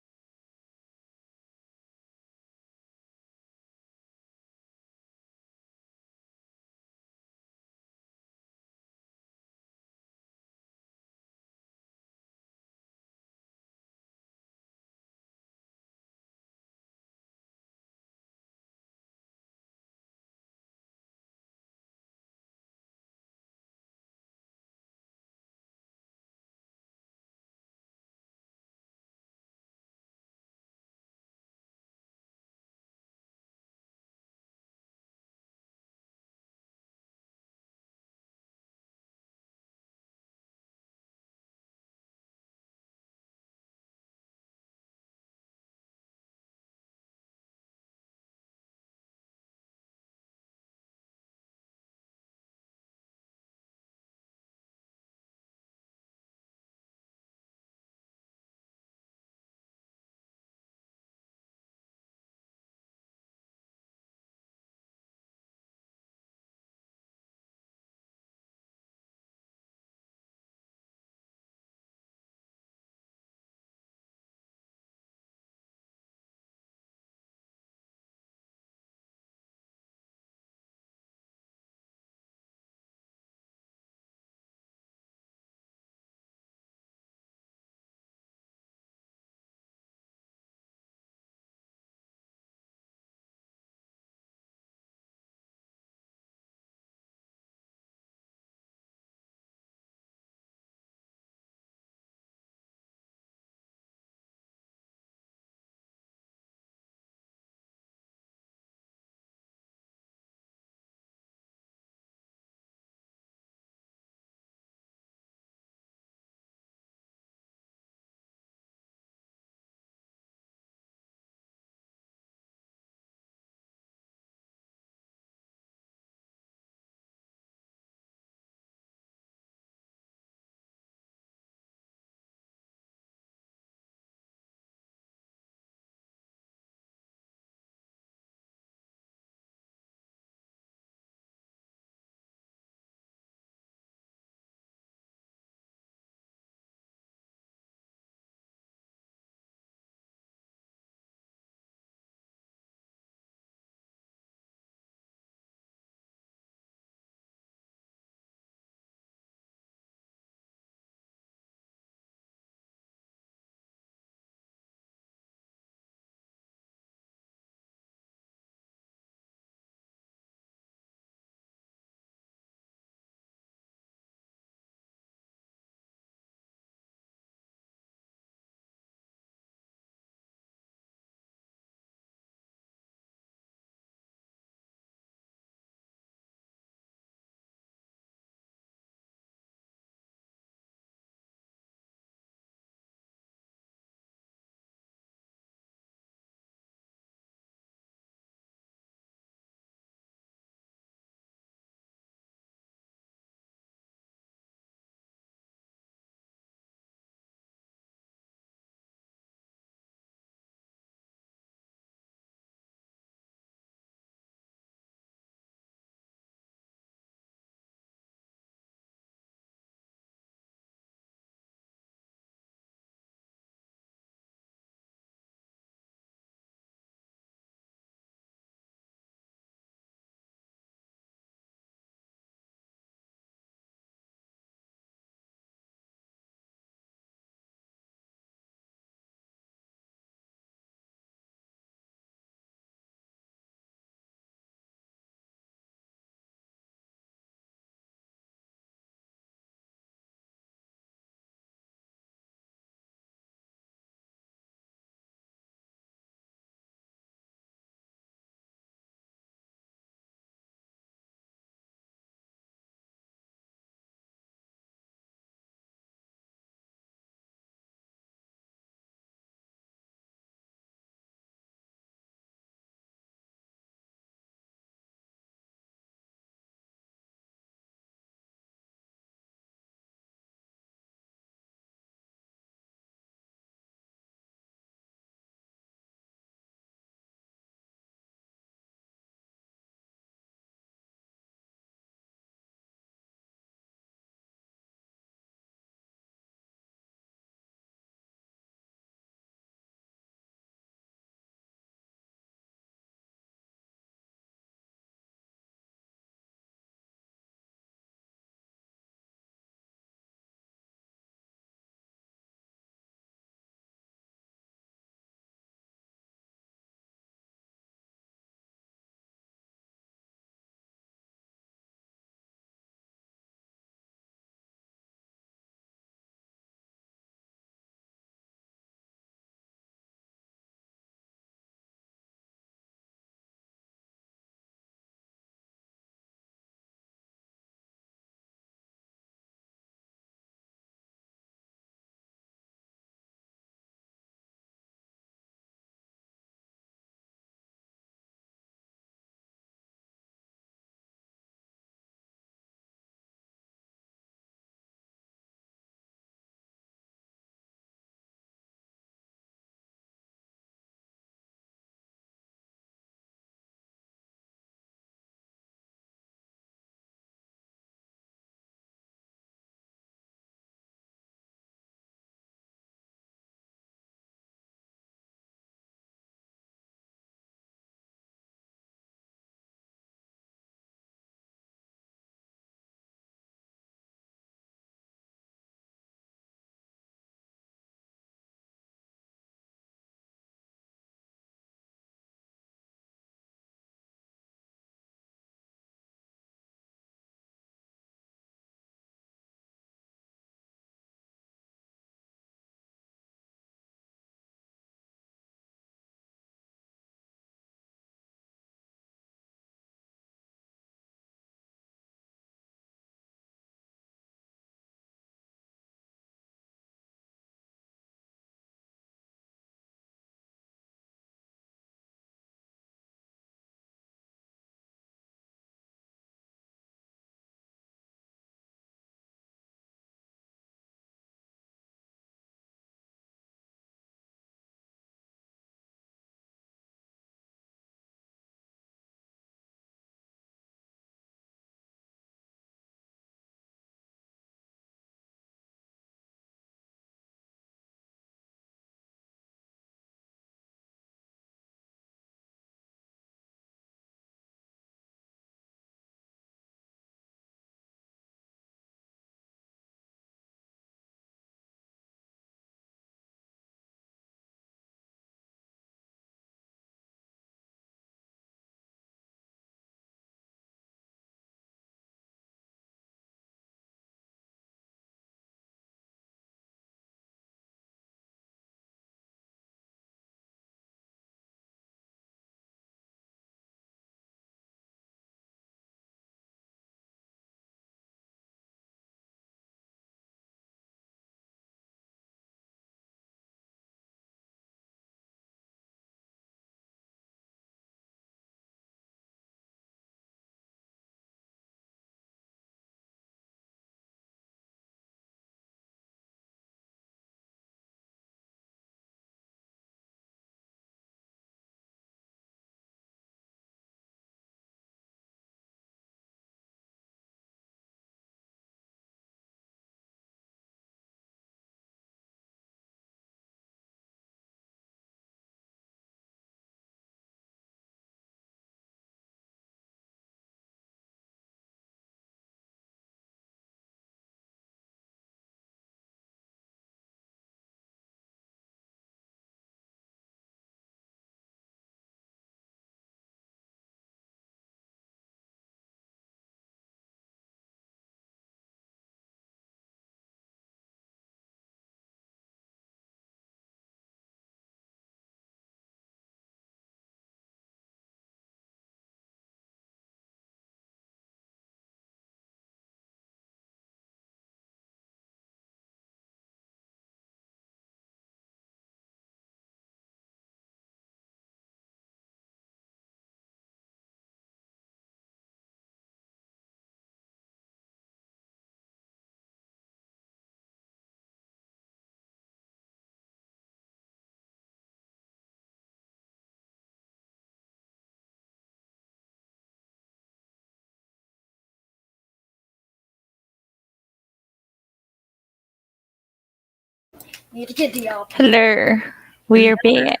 Need to get the up. Hello. We are back.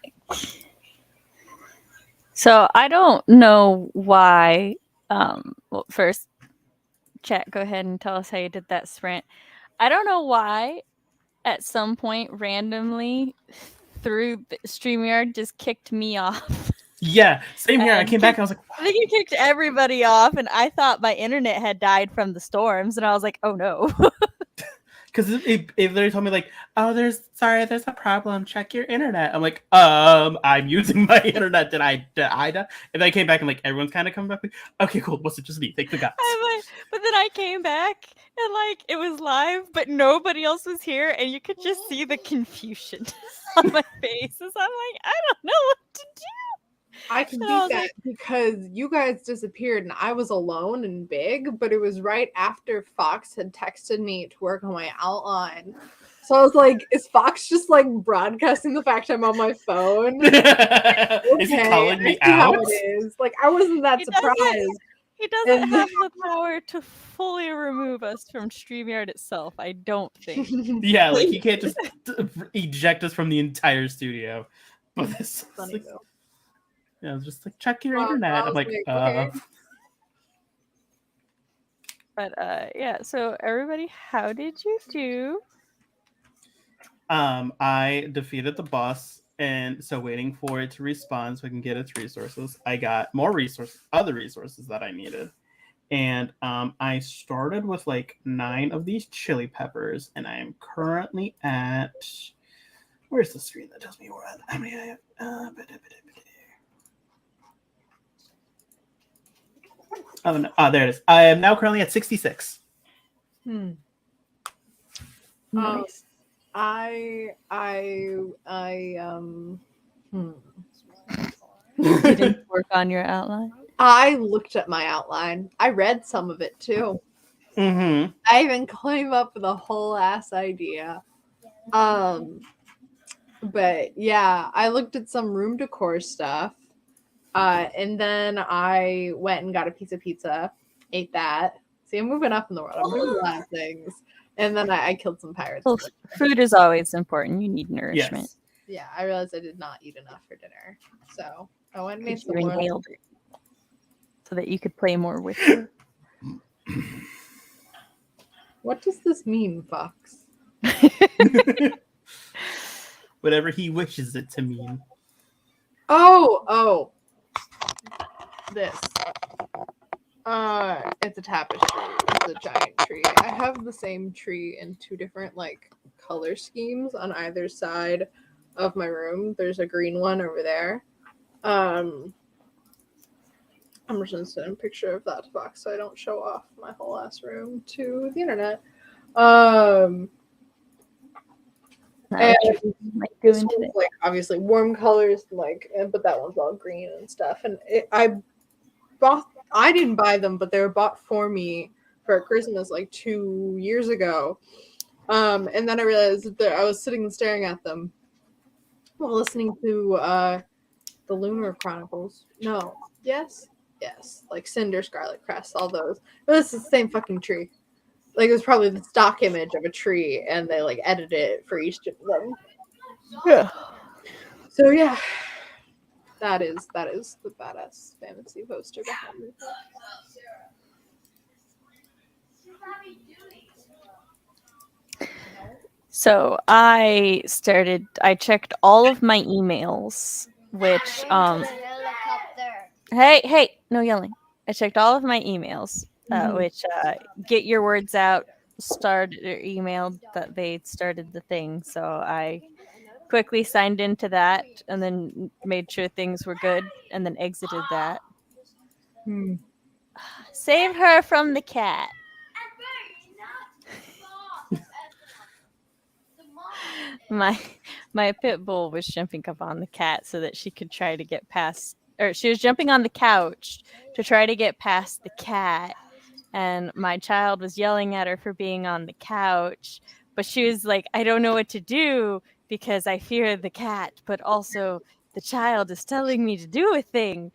So I don't know why. Well, first, chat, go ahead and tell us how you did that sprint. I don't know why at some point randomly through StreamYard just kicked me off. Yeah, same here. I And came back and I was like, I think it kicked everybody off, and I thought my internet had died from the storms, and I was like, oh no. because it literally told me like, oh, there's a problem. Check your internet. I'm like, I'm using my internet. Did I die? And then I came back and like everyone's kind of coming back. Like, okay, cool. Was it just me? Thank the gods. But then I came back and like it was live, but nobody else was here, and you could just see the confusion on my faces. I'm like, I don't know what to do. I can And beat I was that like- because you guys disappeared and I was alone and big, but it was right after Fox had texted me to work on my outline. So I was like, is Fox just like broadcasting the fact I'm on my phone? Is he calling me I see how out? it is. Like, I wasn't that He doesn't- surprised. He doesn't And- have the power to fully remove us from StreamYard itself, I don't think. Yeah, like he can't just eject us from the entire studio. But this Funny like, though. yeah, it's just like check your I internet. I'm was like, okay. But yeah, so everybody, how did you do? I defeated the boss, and so waiting for it to respawn so I can get its resources. I got more resources, other resources that I needed. And I started with like 9 of these chili peppers, and I am currently at, where's the screen that tells me how many I have? Oh, no. There it is. I am now currently at 66. Nice. I You didn't work on your outline? I looked at my outline. I read some of it too. Mm-hmm. I even came up with a whole ass idea. But yeah, I looked at some room decor stuff. And then I went and got a piece of pizza, ate that. See, I'm moving up in the world. I'm doing a lot of things. And then I killed some pirates. Well, food is always important. You need nourishment. Yes. Yeah, I realized I did not eat enough for dinner. So I went and ate You some more. inhaled it so that you could play more with her. What does this mean, Fox? Whatever he wishes it to mean. Oh. This. It's a tapestry. It's a giant tree. I have the same tree in 2 different like color schemes on either side of my room. There's a green one over there. I'm just gonna send a picture of that to Fox so I don't show off my whole ass room to the internet. And Like this doing one's today. like obviously warm colors, like, but that one's all green and stuff. And I didn't buy them, but they were bought for me for Christmas like 2 years ago. And then I realized that I was sitting and staring at them while listening to the Lunar Chronicles. No, yes, like Cinder, Scarlet Crest, all those. But it's the same fucking tree. Like it was probably the stock image of a tree, and they like edited it for each of them. Yeah. So yeah, that is the badass fantasy poster behind me. So I checked all of my emails, which Helicopter. hey, no yelling. I checked all of my emails, Mhm. which get your words out, emailed that they started the thing. So I quickly signed into that and then made sure things were good and then exited that. Save her from the cat. My pit bull was jumping up on the cat so that she could try to get past, or she was jumping on the couch to try to get past the cat, and my child was yelling at her for being on the couch, but she was like, I don't know what to do because I fear the cat, but also the child is telling me to do a thing.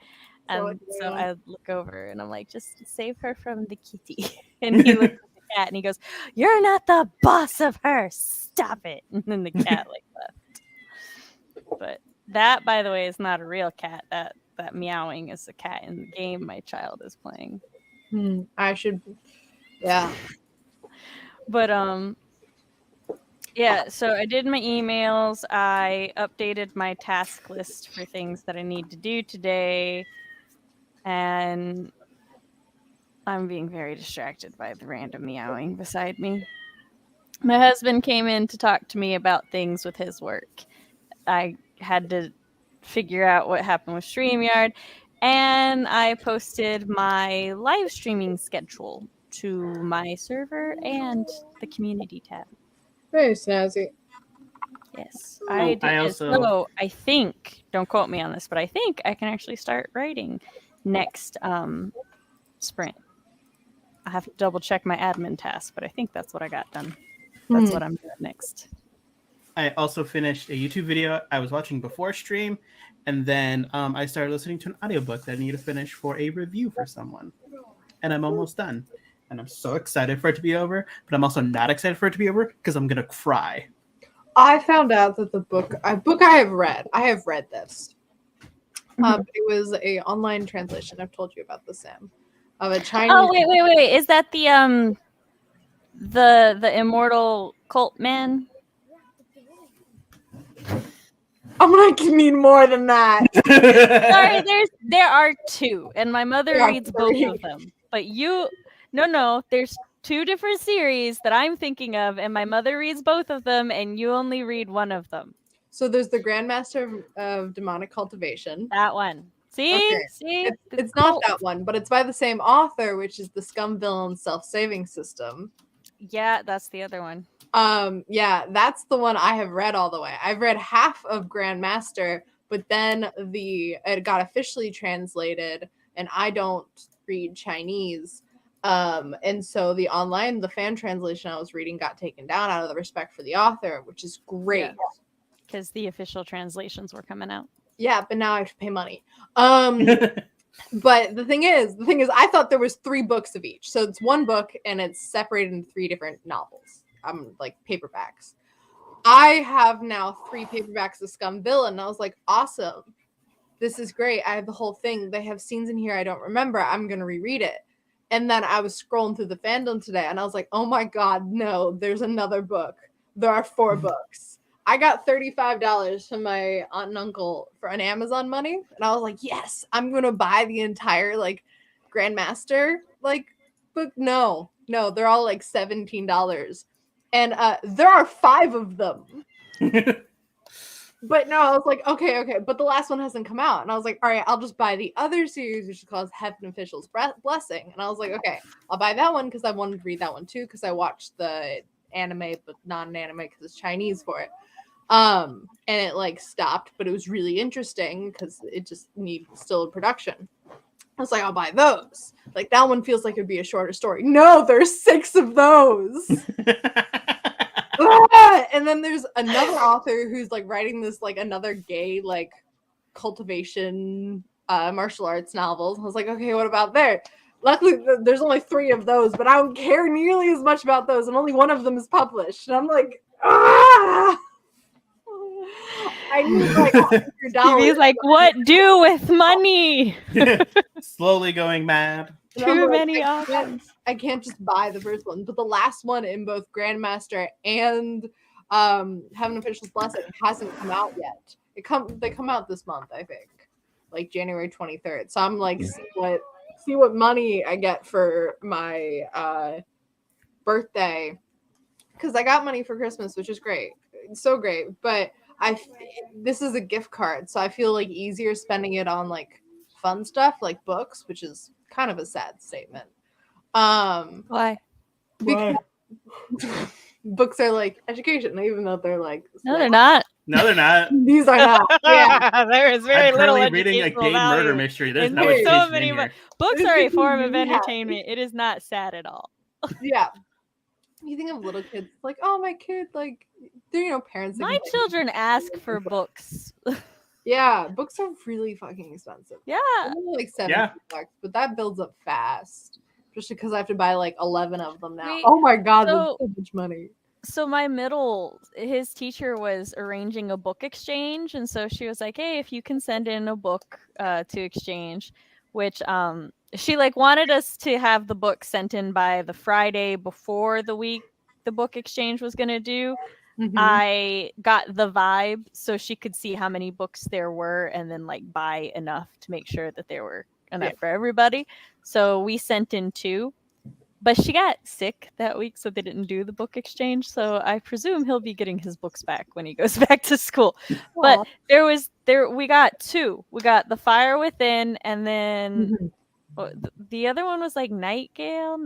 And so I look over and I'm like, just save her from the kitty. And he looks at the cat and he goes, you're not the boss of her. stop it. And then the cat like left. But that, by the way, is not a real cat. That meowing is a cat in the game my child is playing. I should, yeah. But yeah, so I did my emails. I updated my task list for things that I need to do today. And I'm being very distracted by the random meowing beside me. My husband came in to talk to me about things with his work. I had to figure out what happened with StreamYard, and I posted my live streaming schedule to my server and the community tab. Very snazzy. Yes, I did. I also- So I think, don't quote me on this, but I think I can actually start writing next sprint. I have to double check my admin task, but I think that's what I got done. That's what I'm doing next. I also finished a YouTube video I was watching before stream, and then I started listening to an audiobook that I need to finish for a review for someone. And I'm almost done. And I'm so excited for it to be over, but I'm also not excited for it to be over because I'm going to cry. I found out that the book I have read this. It was a online translation. I've told you about this, Sam, of a Chinese. Oh wait! Is that the immortal cult man? I'm gonna need more than that. Sorry, there are two, and my mother There are reads both three. of them. But no, there's two different series that I'm thinking of, and my mother reads both of them, and you only read one of them. So there's the Grandmaster of Demonic Cultivation. That one. See? Okay. See? It's not that one, but it's by the same author, which is the Scum Villain Self-Saving System. Yeah, that's the other one. Yeah, that's the one I have read all the way. I've read half of Grandmaster, but then it got officially translated, and I don't read Chinese. And so the fan translation I was reading got taken down out of the respect for the author, which is great. Because the official translations were coming out. Yeah, but now I have to pay money. But the thing is, I thought there was 3 books of each. So it's one book and it's separated into 3 different novels. Like paperbacks. I have now 3 paperbacks of Scum Villain, and I was like, awesome. This is great. I have the whole thing. They have scenes in here I don't remember. I'm gonna reread it. And then I was scrolling through the fandom today, and I was like, oh my god, no, there's another book. There are 4 books. I got $35 from my aunt and uncle for an Amazon money, and I was like, yes, I'm gonna buy the entire like Grandmaster like book. No, they're all like $17, and there are 5 of them. But no, I was like, okay, but the last one hasn't come out, and I was like, all right, I'll just buy the other series, which is called Heaven Official's Blessing, and I was like, okay, I'll buy that one because I wanted to read that one too because I watched the anime but non-anime because it's Chinese for it. And it like stopped, but it was really interesting because it just needs still in production. I was like, I'll buy those. Like that one feels like it'd be a shorter story. No, there's 6 of those. And then there's another author who's like writing this like another gay like cultivation martial arts novels. I was like, okay, what about there? Luckily, there's only 3 of those, but I don't care nearly as much about those, and only one of them is published. And I'm like, ah! I need like $100. He's like, what do with money? Slowly going mad. Too many options. I can't just buy the first one, but the last one in both Grandmaster and Heaven Official's Blessing hasn't come out yet. They come out this month, I think, like January 23rd. So I'm like, see what money I get for my birthday, because I got money for Christmas, which is great. It's so great, but this is a gift card, so I feel like easier spending it on like fun stuff like books, which is kind of a sad statement. Why? Because books are like education, even though they're like No, they're not. No, they're not. These are not. Yeah. There is very I'm little currently reading a educational gay murder value. mystery. There's And no there's so education many in here. Books are a form of Yeah. entertainment. It is not sad at all. Yeah. You think of little kids like, oh, my kid, like, they're parents. My children ask for books. Yeah, books are really fucking expensive. Yeah. They're only like $70, but that builds up fast. Just because I have to buy like 11 of them now. Wait, oh my god, so- that's so much money. So my middle, his teacher was arranging a book exchange, and so she was like, "Hey, if you can send in a book to exchange," which she like wanted us to have the book sent in by the Friday before the week the book exchange was gonna do. I got the vibe so she could see how many books there were and then like buy enough to make sure that there were enough for everybody. So we sent in 2. But she got sick that week, so they didn't do the book exchange. So I presume he'll be getting his books back when he goes back to school. But we got 2. We got The Fire Within, and then the other one was like Nightingale.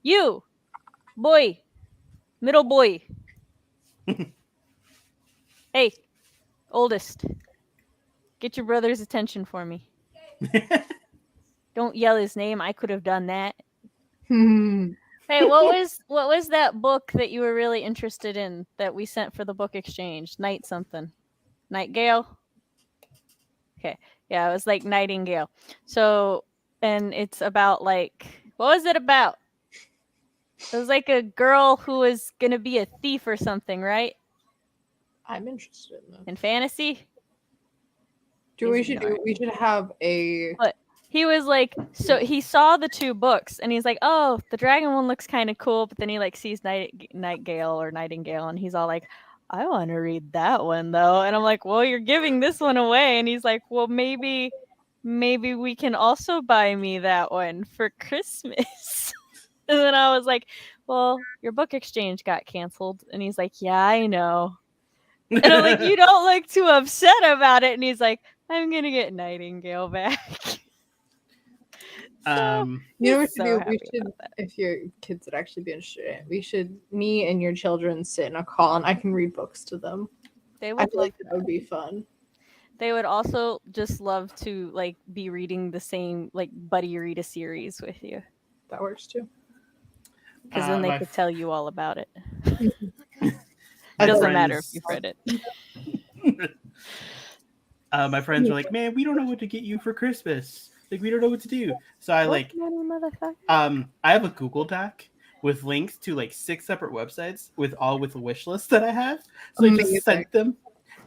You, boy, middle boy. Hey, oldest, get your brother's attention for me. Don't yell his name. I could have done that. Hey, what was that book that you were really interested in that we sent for the book exchange? Night something. Nightingale? Okay. Yeah, it was like Nightingale. So, and it's about like, what was it about? It was like a girl who was going to be a thief or something, right? I'm interested in that. In fantasy? We should have a. But he was like, so he saw the 2 books and he's like, oh, the dragon one looks kind of cool. But then he like sees Nightingale, and he's all like, I want to read that one though. And I'm like, well, you're giving this one away. And he's like, well, maybe we can also buy me that one for Christmas. And then I was like, well, your book exchange got canceled. And he's like, yeah, I know. And I'm like, you don't look too upset about it. And he's like, I'm going to get Nightingale back. You know what to do? We should, if your kids would actually be interested in it, we should, me and your children sit in a call and I can read books to them. I feel like that would be fun. They would also just love to like be reading the same like Buddy read a series with you. That works too. Because then they could tell you all about it. It doesn't matter if you've read it. My friends were like, man, we don't know what to get you for Christmas. Like, we don't know what to do. So I like, I have a Google Doc with links to like 6 separate websites with a wish list that I have. So I just sent them.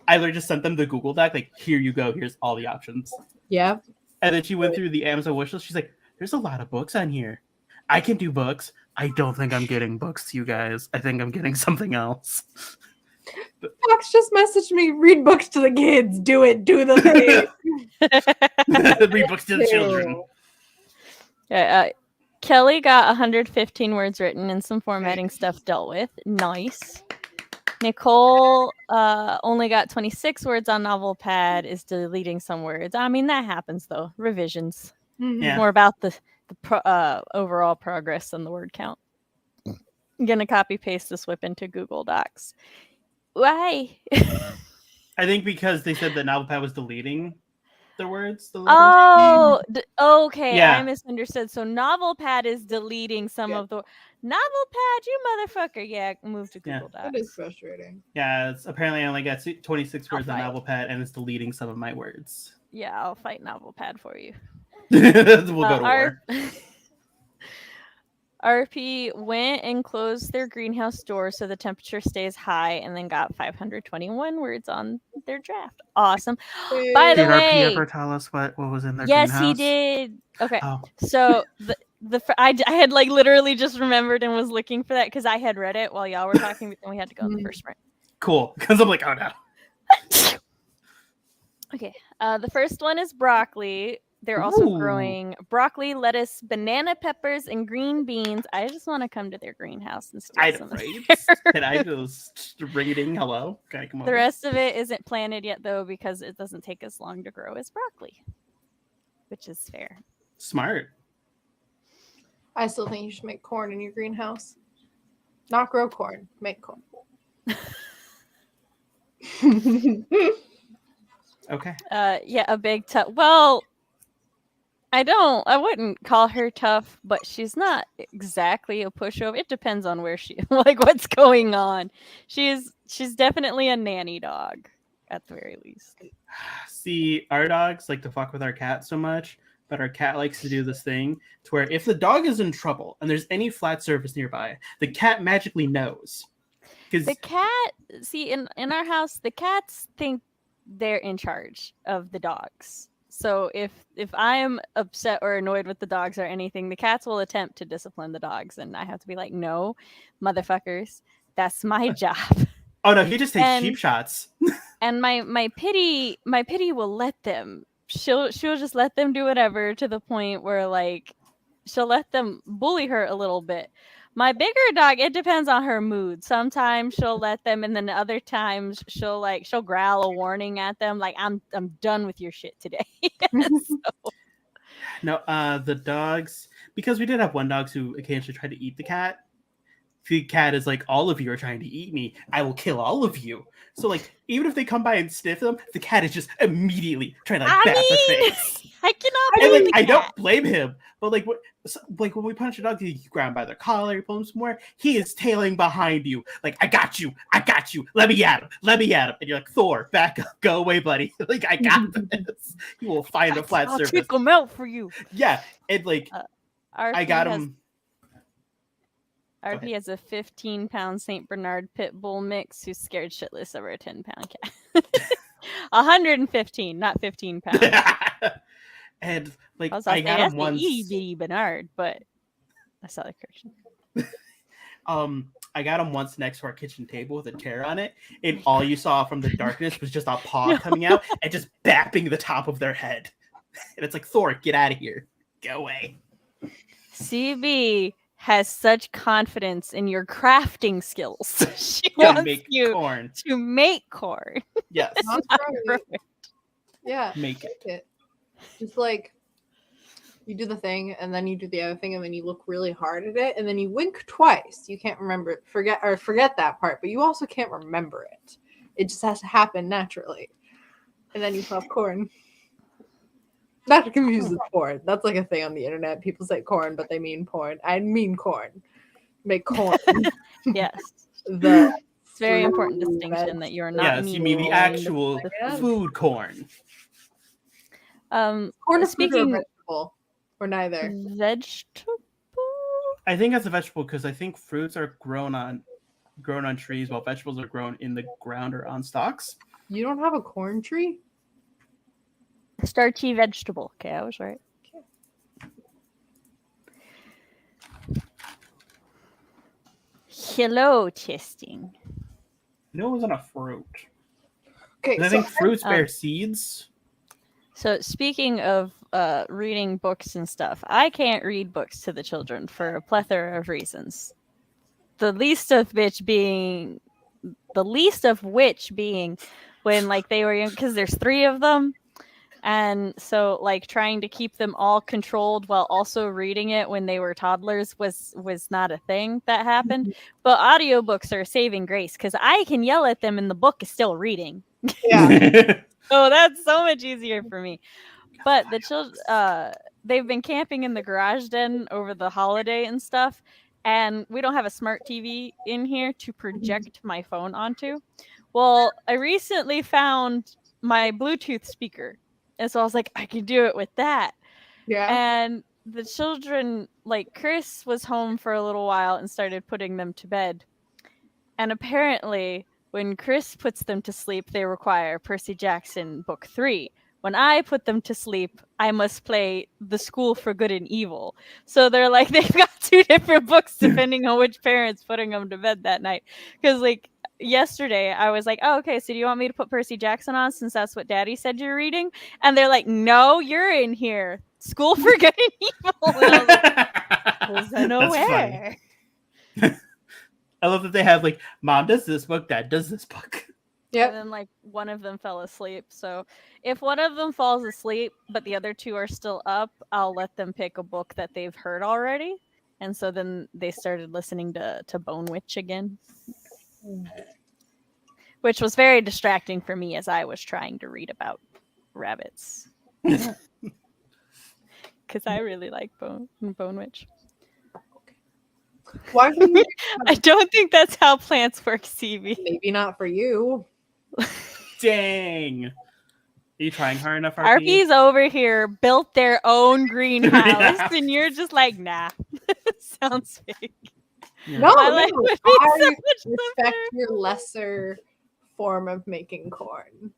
I literally just sent them the Google Doc. Like, here you go. Here's all the options. Yeah. And then she went through the Amazon wish list. She's like, there's a lot of books on here. I can do books. I don't think I'm getting books to you guys. I think I'm getting something else. Fox just messaged me, read books to the kids. Do it. Do the thing. Read books to the children. Yeah, Kelly got 115 words written and some formatting stuff dealt with. Nice. Nicole only got 26 words on Novel Pad, is deleting some words. I mean, that happens, though. Revisions. Yeah. More about the overall progress than the word count. I'm going to copy-paste this whip into Google Docs. Why? I think because they said that Novel Pad was deleting the words. Oh, okay. Yeah. I misunderstood. So Novel Pad is deleting some of the Novel Pad. You motherfucker! Yeah, move to Google Docs. That is frustrating. Yeah, it's apparently I only got 26 words on Novel Pad, and it's deleting some of my words. Yeah, I'll fight Novel Pad for you. We'll go to war. RP went and closed their greenhouse door so the temperature stays high, and then got 521 words on their draft. Awesome. By the way, did RP ever tell us what was in their yes, greenhouse? he did. Okay, Oh. So I had like literally just remembered and was looking for that because I had read it while y'all were talking, but then we had to go in the first sprint. Cool, because I'm like, oh no. Okay, the first one is broccoli. They're also growing broccoli, lettuce, banana peppers, and green beans. I just want to come to their greenhouse and steal some of theirs. Can I just ring a ding? Hello? Okay, come on. The rest of it isn't planted yet, though, because it doesn't take as long to grow as broccoli, which is fair. Smart. I still think you should make corn in your greenhouse. Not grow corn, make corn. Okay. Yeah, a big tough. Well, I wouldn't call her tough, but she's not exactly a pushover. It depends on where she, like, what's going on. She's definitely a nanny dog, at the very least. See, our dogs like to fuck with our cat so much, but our cat likes to do this thing to where if the dog is in trouble and there's any flat surface nearby, the cat magically knows. Because The cat, see, in our house, the cats think they're in charge of the dogs. So if I'm upset or annoyed with the dogs or anything, the cats will attempt to discipline the dogs, and I have to be like, no, motherfuckers, that's my job. oh no, he just takes cheap And shots. and my pity will let them. She'll just let them do whatever, to the point where like she'll let them bully her a little bit. My bigger dog, it depends on her mood. Sometimes she'll let them, and then other times she'll growl a warning at them, like I'm done with your shit today. So, No, the dogs, because we did have one dog who occasionally tried to eat the cat. The cat is like, all of you are trying to eat me. I will kill all of you. So like, even if they come by and sniff them, the cat is just immediately trying to like, bat their face. I cannot And blame like, the I don't cat. blame him, but like, when we punch a dog, you grab him by their collar, you pull him some more. He is tailing behind you, like, I got you, let me at him, and you're like, Thor, back up, go away, buddy. Like, I got this. He will find a flat I'll surface. kick him out for you. Yeah, and like, I got him. RP has a 15-pound St. Bernard pit bull mix who's scared shitless of our 10-pound cat. 115, not 15 pounds. And like, I got him once. itty bitty Bernard, but I saw the correction. I got him once next to our kitchen table with a chair on it, and all you saw from the darkness was just a paw coming out and just bapping the top of their head. And it's like, Thor, get out of here. Go away. CB has such confidence in your crafting skills. She To wants make you corn. to make corn. Yes. That's Not right. perfect. Yeah. Make it. Just like you do the thing and then you do the other thing and then you look really hard at it and then you wink twice. You can't remember it, forget that part, but you also can't remember it. It just has to happen naturally. And then you pop corn. Not to confuse with porn. That's like a thing on the internet. People say corn, but they mean porn. I mean corn. Make corn. Yes. It's very important distinction that you're not Yes, you mean the actual food corn. Corn is fruit or speaking vegetable, or neither. vegetable. I think that's a vegetable because I think fruits are grown on trees while vegetables are grown in the ground or on stalks. You don't have a corn tree? Starchy vegetable. Okay, I was right. Hello, testing. No, it wasn't a fruit. Okay, I think fruits bear seeds. So speaking of reading books and stuff, I can't read books to the children for a plethora of reasons. The least of which being when like they were young, because there's 3 of them. And so like trying to keep them all controlled while also reading it when they were toddlers was not a thing that happened. But audiobooks are a saving grace because I can yell at them and the book is still reading. Yeah. Oh, that's so much easier for me. But the children, they've been camping in the garage den over the holiday and stuff. And we don't have a smart TV in here to project my phone onto. Well, I recently found my Bluetooth speaker. And so I was like, I could do it with that. Yeah. And the children, like Chris was home for a little while and started putting them to bed. And apparently, when Chris puts them to sleep, they require Percy Jackson Book 3. When I put them to sleep, I must play The School for Good and Evil. So they're like, they've got 2 different books depending on which parent's putting them to bed that night. Because like yesterday, I was like, oh, okay, so do you want me to put Percy Jackson on since that's what Daddy said you're reading? And they're like, no, you're in here. School for Good and Evil. And I was like, was unaware. I love that they have like, Mom does this book, Dad does this book. Yep. And then like one of them fell asleep. So if one of them falls asleep, but the other 2 are still up, I'll let them pick a book that they've heard already. And so then they started listening to Bone Witch again. Which was very distracting for me as I was trying to read about rabbits. Because I really like Bone Witch. Why wouldn't you- I don't think that's how plants work, CB. maybe not for you. Dang. Are you trying hard enough, RP? RP's over here built their own greenhouse, and you're just like, nah. Sounds fake. Yeah. No, My no, life would be I so much respect simpler. your lesser form of making corn.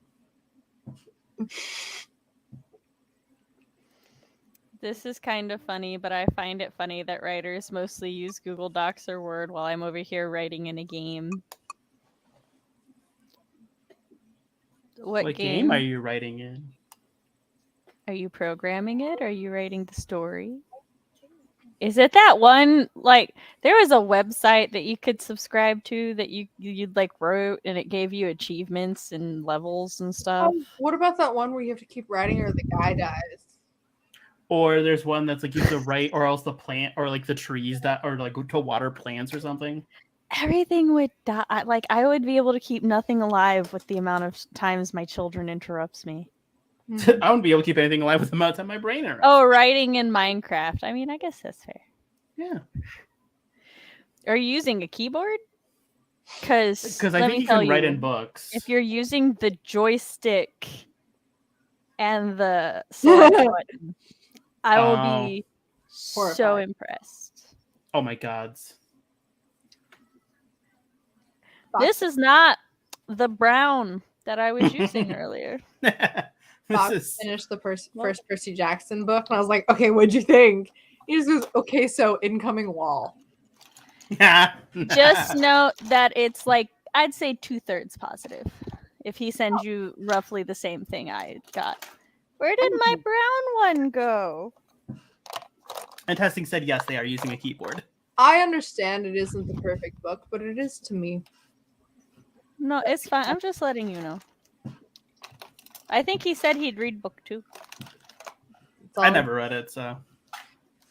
This is kind of funny, but I find it funny that writers mostly use Google Docs or Word while I'm over here writing in a game. What game are you writing in? Are you programming it? Are you writing the story? Is it that one, like, there was a website that you could subscribe to that you'd like wrote and it gave you achievements and levels and stuff? What about that one where you have to keep writing or the guy dies? Or there's one that's like you have to write, or else the plant, or like the trees that, or like to water plants or something. Everything would die. Like, I would be able to keep nothing alive with the amount of times my children interrupts me. I wouldn't be able to keep anything alive with the amount of time my brain interrupts. Oh, writing in Minecraft. I mean, I guess that's fair. Yeah. Are you using a keyboard? Because I think you can write in books. If you're using the joystick and the select button, I will be so Horrified. impressed. Oh my gods. This is not the brown that I was using earlier. Fox finished the first Percy Jackson book, and I was like, okay, what'd you think? He just goes, okay, so incoming wall. Just note that it's like, I'd say 2/3 positive. If he sends you roughly the same thing I got. Where did my brown one go? And testing said yes, they are using a keyboard. I understand it isn't the perfect book, but it is to me. No, it's fine. I'm just letting you know. I think he said he'd read book 2. I never read it, so.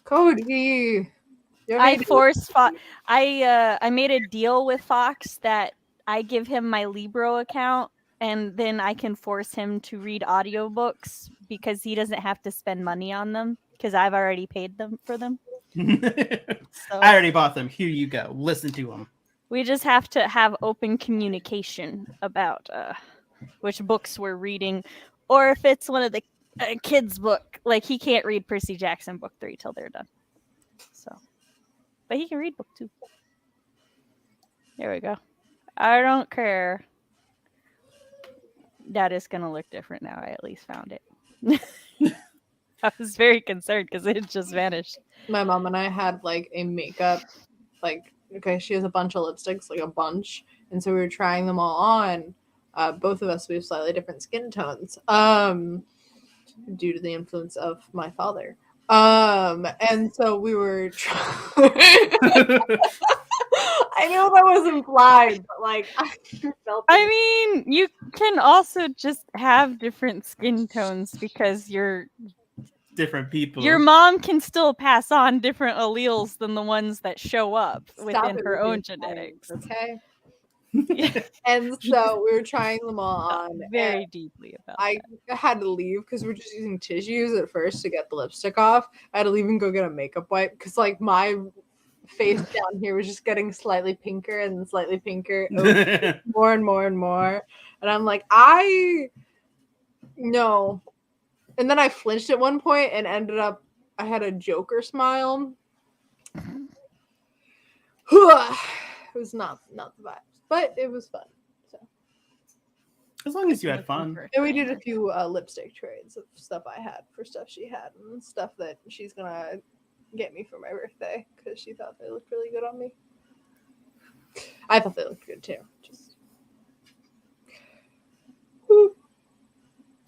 Cody. I forced Fox. I made a deal with Fox that I give him my Libro account, and then I can force him to read audiobooks because he doesn't have to spend money on them because I've already paid them for them. So, I already bought them. Here you go. Listen to them. We just have to have open communication about which books we're reading, or if it's one of the kids' book. Like, he can't read Percy Jackson book 3 till they're done. So, but he can read book 2. There we go. I don't care. That is gonna look different now. I at least found it. I was very concerned because it just vanished. My mom and I had like a makeup, okay, she has a bunch of lipsticks, like a bunch, and so we were trying them all on. Both of us, we have slightly different skin tones, due to the influence of my father. And so we were I know that was implied, but like I mean, you can also just have different skin tones because you're different people. Your mom can still pass on different alleles than the ones that show up within her own genetics. Okay. And so we were trying them all on very deeply about I had to leave because we were just using tissues at first to get the lipstick off. I had to leave and go get a makeup wipe because like my face down here was just getting slightly pinker and slightly pinker more and more and more. And I'm like, no. And then I flinched at one point and ended up, I had a Joker smile. It was not the vibes, but it was fun. So as long as you had fun. And we did a few lipstick trades of stuff I had for stuff she had and stuff that she's gonna get me for my birthday because she thought they looked really good on me. I thought they looked good too.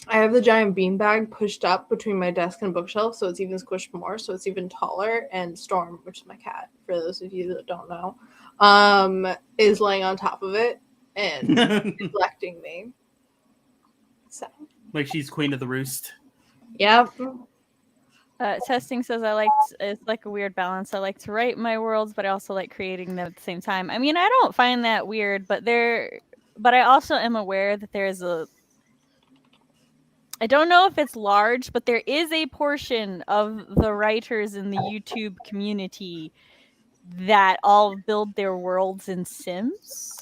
I have the giant beanbag pushed up between my desk and bookshelf, so it's even squished more, so it's even taller. And Storm, which is my cat, for those of you that don't know, is laying on top of it and neglecting me. So, like she's queen of the roost. Yep. Testing says it's like a weird balance. I like to write my worlds, but I also like creating them at the same time. I mean, I don't find that weird, but I also am aware that there is I don't know if it's large, but there is a portion of the writers in the YouTube community that all build their worlds in Sims.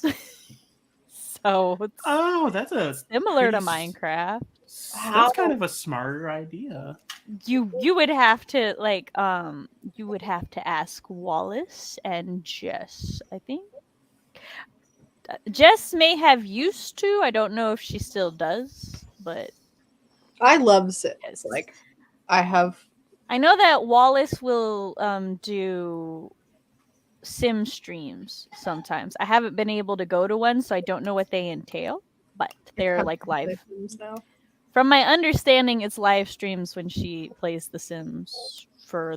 So it's Oh, that's similar to pretty Minecraft. That's kind of a smarter idea. You would have to you would have to ask Wallace and Jess, I think. Jess may have used to. I don't know if she still does, but I love Sims. yes. Like, I have. I know that Wallace will do sim streams sometimes. I haven't been able to go to one, so I don't know what they entail, but they're like live. Now. From my understanding, it's live streams when she plays The Sims for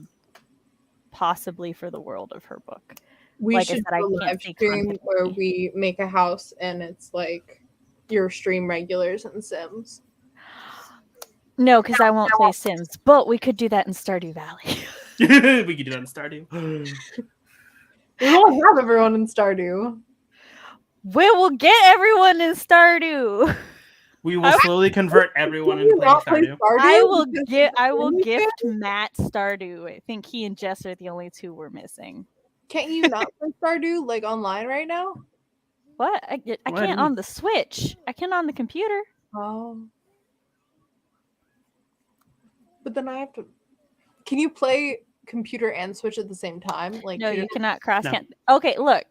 possibly for the world of her book. We Like I should said, I do a can't live say stream where confidently. we make a house and it's like your stream regulars and Sims. No, because I won't play Sims, but we could do that in Stardew Valley. We could do that in Stardew. We won't have everyone in Stardew. We will get everyone in Stardew. We will slowly convert everyone into playing Stardew. I will gift Matt Stardew. I think he and Jess are the only two we're missing. Can't you not play Stardew like online right now? What? I can't on the Switch. I can on the computer. Oh. But then I have to. Can you play computer and Switch at the same time? Like no, you different... cannot cross. No. Okay, look.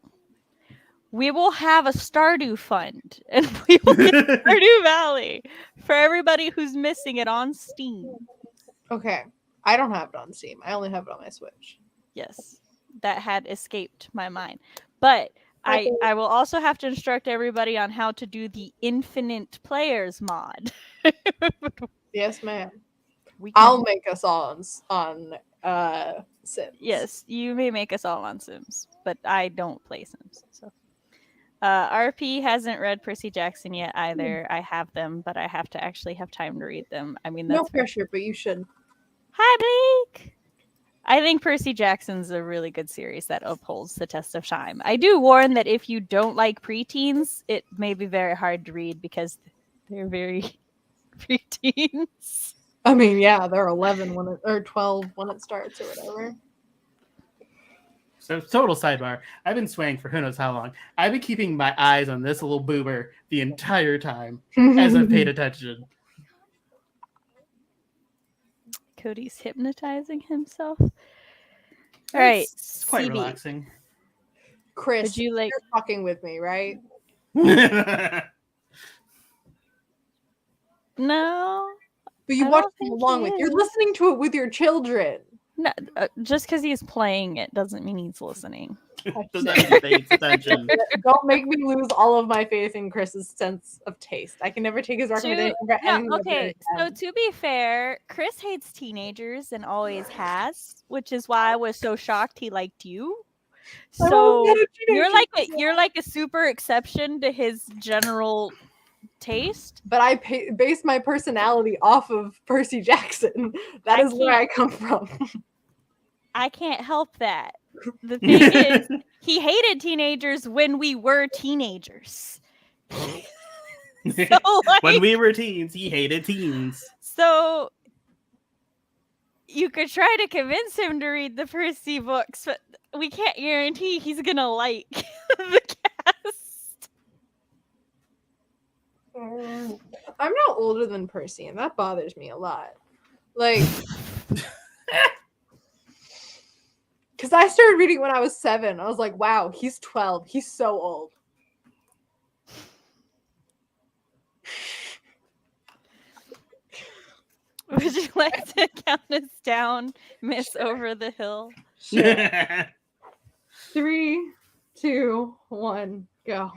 We will have a Stardew fund, and we will get Stardew Valley for everybody who's missing it on Steam. Okay. I don't have it on Steam. I only have it on my Switch. Yes. That had escaped my mind. But I will also have to instruct everybody on how to do the infinite players mod. Yes, ma'am. I'll make us all on Sims. Yes, you may make us all on Sims, but I don't play Sims. So RP hasn't read Percy Jackson yet either. I have them, but I have to actually have time to read them. I mean, that's no pressure, but you should. Hi, Blake. I think Percy Jackson's a really good series that upholds the test of time. I do warn that if you don't like preteens, it may be very hard to read because they're very preteens. I mean, yeah, they're 11 or 12 when it starts or whatever. So, total sidebar. I've been swaying for who knows how long. I've been keeping my eyes on this little boomer the entire time as I've paid attention. Cody's hypnotizing himself. All right, it's quite CB. relaxing. Chris, you're fucking with me, right? No. But you watch it along with. You're listening to it with your children. No, just because he's playing it doesn't mean he's listening. Attention. Don't make me lose all of my faith in Chris's sense of taste. I can never take his recommendation for anything. Okay, so to be fair, Chris hates teenagers and always has, which is why I was so shocked he liked you. So you're like a super exception to his general taste. But I base my personality off of Percy Jackson. That is where I come from. I can't help that. The thing is, he hated teenagers when we were teenagers. So, when we were teens, he hated teens. So you could try to convince him to read the Percy books, but we can't guarantee he's gonna like the cast. I'm not older than Percy, and that bothers me a lot. Like, because I started reading when I was 7. I was like, wow, he's 12. He's so old. Would you like to count us down, Miss Over the Hill? Sure. 3, 2, 1, go.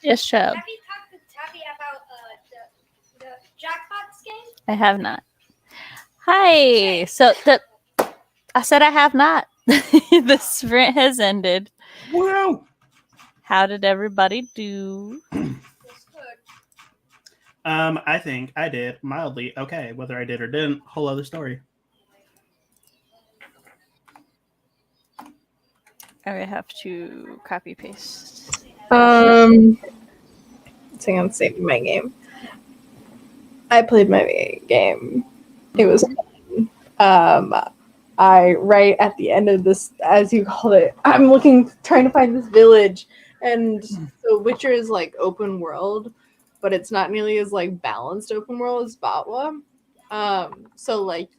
Yes, Chubb. Have you talked to Tabby about the Jackbox game? I have not. Hi. So I said I have not. The sprint has ended. Wow. How did everybody do? It's good. I think I did mildly okay. Whether I did or didn't, whole other story. I have to copy paste. Hang on, saving my game. I played my game. It was fun. I right at the end of this, as you called it, I'm trying to find this village, and so Witcher is like open world, but it's not nearly as like balanced open world as Batwa. So like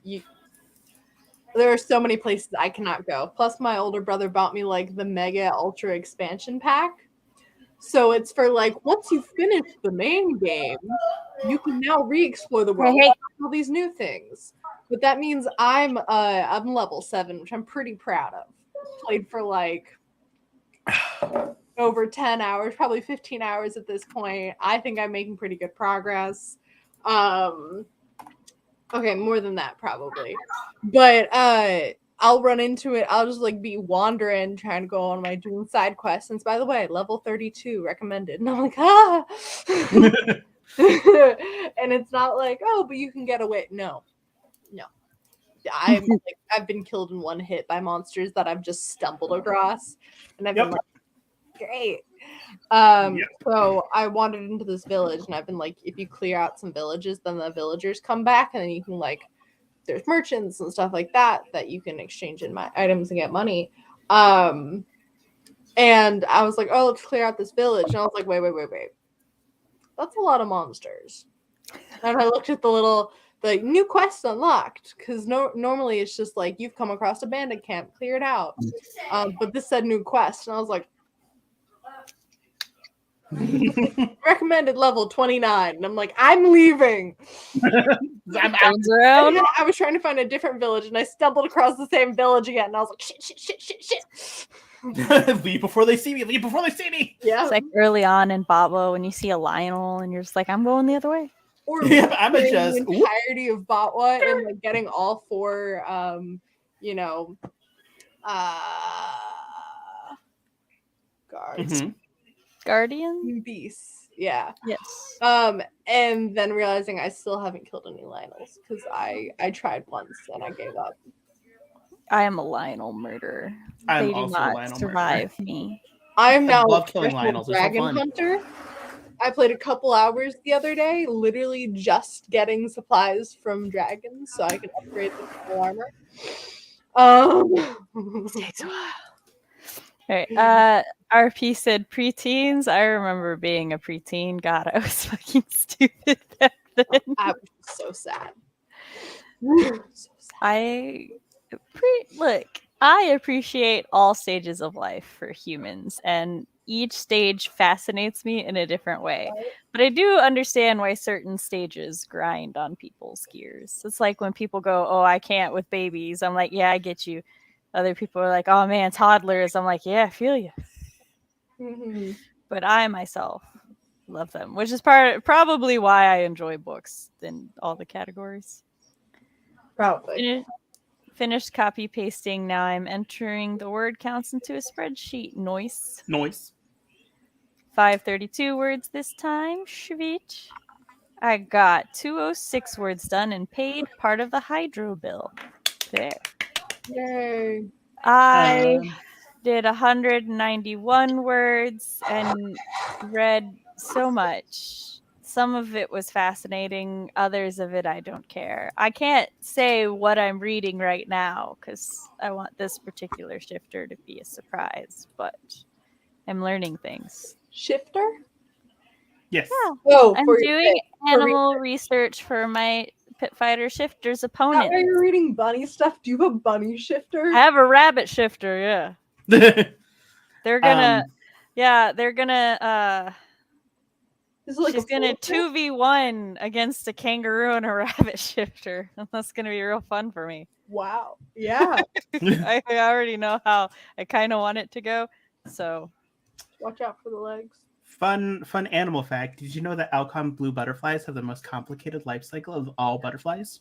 there are so many places I cannot go. Plus, my older brother bought me like the mega ultra expansion pack. So it's for like once you finish the main game, you can now re-explore the world. Hey. All these new things. But that means I'm level 7, which I'm pretty proud of. Played for like over 10 hours, probably 15 hours at this point. I think I'm making pretty good progress. Okay, more than that probably. But I'll run into it. I'll just like be wandering, trying to go on my doing side quests. And by the way, level 32 recommended. And I'm like, ah. And it's not like, oh, but you can get away. No. I've been killed in one hit by monsters that I've just stumbled across, and I've been like, great. So I wandered into this village, and I've been like, if you clear out some villages, then the villagers come back, and then you can like, there's merchants and stuff like that you can exchange in my items and get money. And I was like, oh, let's clear out this village, and I was like, wait, that's a lot of monsters. And I looked at the new quest unlocked, because normally it's just like you've come across a bandit camp, clear it out. But this said new quest, and I was like, recommended level 29, and I'm like, I'm leaving. I'm out. Around. I was trying to find a different village, and I stumbled across the same village again, and I was like, shit. Leave before they see me. Leave before they see me. Yeah. It's like early on in Botwa when you see a Lionel and you're just like, I'm going the other way. Or Yeah, I'm the just entirety of Botwa and like getting all 4 guards. Guardian? Beasts. Yeah. Yes. And then realizing I still haven't killed any Lionels because I tried once and I gave up. I am a Lionel murderer. I'm They do also a not Lionel survive me. I am now love a killing professional Lionels. They're so dragon fun. hunter. I played a couple hours the other day, literally just getting supplies from dragons so I can upgrade the full armor. Takes a while. Right. RP said preteens. I remember being a preteen. God, I was fucking stupid back then. I was so sad. Look, I appreciate all stages of life for humans, and each stage fascinates me in a different way. But I do understand why certain stages grind on people's gears. It's like when people go, oh, I can't with babies. I'm like, yeah, I get you. Other people are like, oh man, toddlers. I'm like, yeah, I feel you. Mm-hmm. But I myself love them, which is probably why I enjoy books in all the categories. Probably. Finished copy pasting. Now I'm entering the word counts into a spreadsheet. Noise. 532 words this time. Sweet. I got 206 words done and paid part of the hydro bill. There. Yay. I did 191 words and read so much. Some of it was fascinating. Others of it, I don't care. I can't say what I'm reading right now because I want this particular shifter to be a surprise, but I'm learning things. Shifter? Yes. Yeah. Oh, I'm doing animal research for my Pit Fighter Shifter's opponent. Are you reading bunny stuff? Do you have a bunny shifter? I have a rabbit shifter, yeah. They're gonna she's gonna 2v1 against a kangaroo and a rabbit shifter. That's gonna be real fun for me. Wow. Yeah. I already know how I kind of want it to go. So Watch out for the legs. Fun animal fact. Did you know that Alcon blue butterflies have the most complicated life cycle of all butterflies?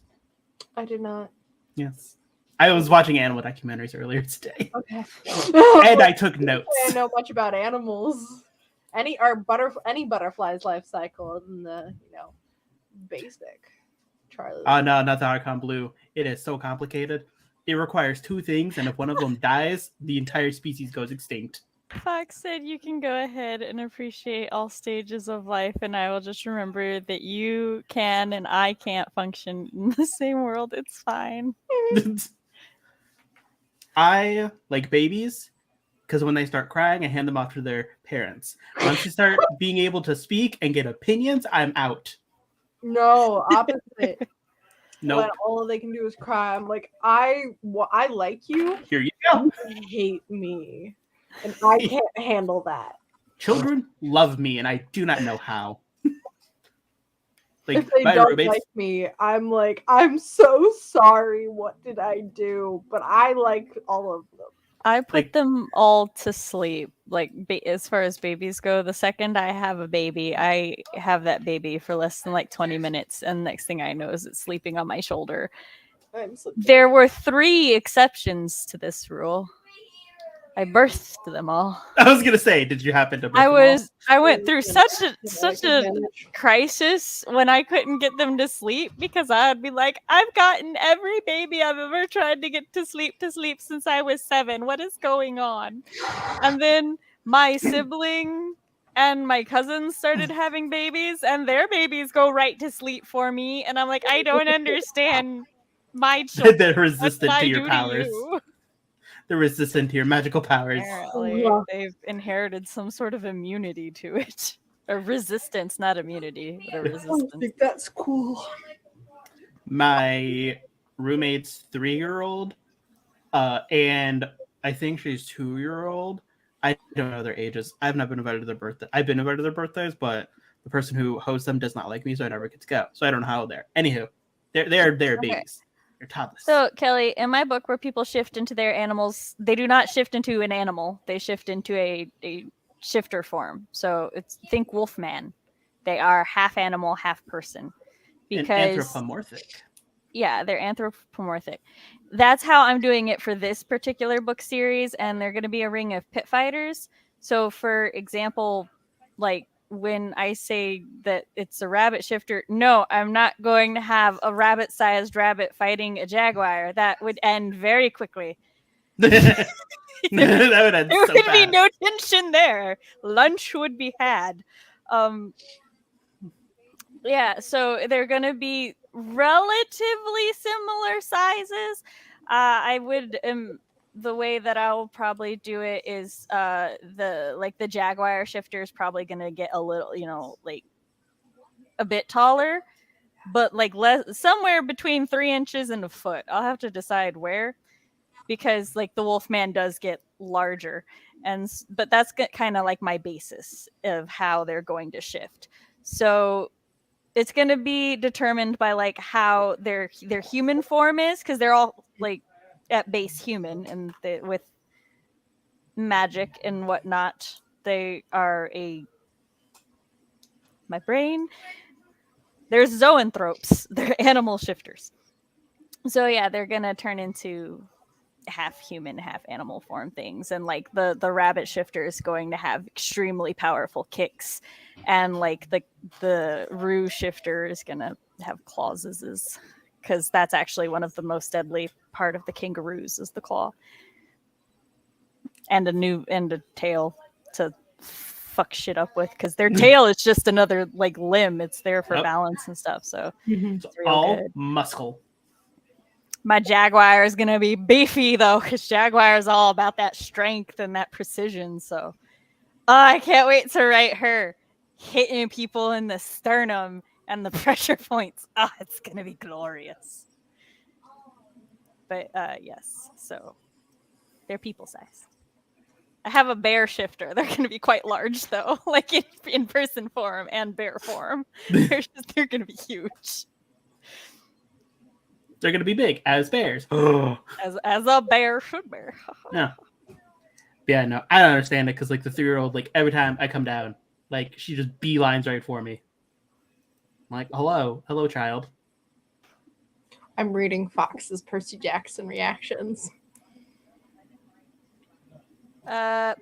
I did not. Yes. I was watching animal documentaries earlier today. Okay. And I took notes. I don't know much about animals. Any butterfly's life cycle in the basic. Charlie. Oh no, not the Alcon blue. It is so complicated. It requires 2 things, and if one of them dies, the entire species goes extinct. Fox said you can go ahead and appreciate all stages of life, and I will just remember that you can and I can't function in the same world. It's fine. I like babies because when they start crying, I hand them off to their parents. Once they start being able to speak and get opinions, I'm out. No, opposite. Nope. When all they can do is cry. I'm like, I like you. Here you go. You hate me. And I can't handle that. Children love me, and I do not know how. Like, if they my don't roommates, like me, I'm like, I'm so sorry. What did I do? But I like all of them. I put them all to sleep. Like, as far as babies go, the second I have a baby, I have that baby for less than like 20 minutes, and next thing I know is it's sleeping on my shoulder. There were 3 exceptions to this rule. I birthed them all. I was gonna say, did you happen to birth them all? I went through such a crisis when I couldn't get them to sleep, because I'd be like, I've gotten every baby I've ever tried to get to sleep since I was 7. What is going on? And then my sibling and my cousins started having babies, and their babies go right to sleep for me, and I'm like, I don't understand my children. They're resistant to your to powers. you? They're resistant to your magical powers. Apparently, they've inherited some sort of immunity to it. A resistance, not immunity, but a resistance. I think that's cool. My roommate's 3-year-old, and I think she's 2-year-old. I don't know their ages. I've not been invited to their birthday. I've been invited to their birthdays, but the person who hosts them does not like me, so I never get to go. So I don't know how they're. Anywho, they're babies. They're toddlers. So, Kelly, in my book where people shift into their animals, they do not shift into an animal. They shift into a shifter form. So think Wolfman. They are half animal, half person. Because anthropomorphic. Yeah, they're anthropomorphic. That's how I'm doing it for this particular book series, and they're going to be a ring of pit fighters. So, for example, like when I say that it's a rabbit shifter, no, I'm not going to have a rabbit-sized rabbit fighting a jaguar. That would end very quickly. That would end there so would fast. be no tension there. Lunch would be had. Yeah, so they're going to be relatively similar sizes. I would the way that I'll probably do it is the jaguar shifter is probably going to get a little, like a bit taller, but like somewhere between 3 inches and a foot. I'll have to decide where, because like the Wolfman does get larger, but that's kind of like my basis of how they're going to shift. So it's going to be determined by like how their human form is, because they're all like at base human, and with magic and whatnot, they are my brain. There's zoanthropes. They're animal shifters. So yeah, they're going to turn into half human, half animal form things, and like the rabbit shifter is going to have extremely powerful kicks, and like the roo shifter is going to have claws, because that's actually one of the most deadly part of the kangaroos is the claw, and a tail to fuck shit up with, because their tail is just another like limb. It's there for balance and stuff. So it's all good. Muscle. My jaguar is gonna be beefy though, because jaguar is all about that strength and that precision. So I can't wait to write her hitting people in the sternum and the pressure points. It's gonna be glorious. But yes, so they're people sized. I have a bear shifter. They're going to be quite large, though, like in person form and bear form. They're going to be huge. They're going to be big as bears. as a bear should bear. Yeah. Yeah, no, I don't understand it because like the 3-year-old, like every time I come down, like she just beelines right for me. I'm like, hello, child. I'm reading Fox's Percy Jackson reactions.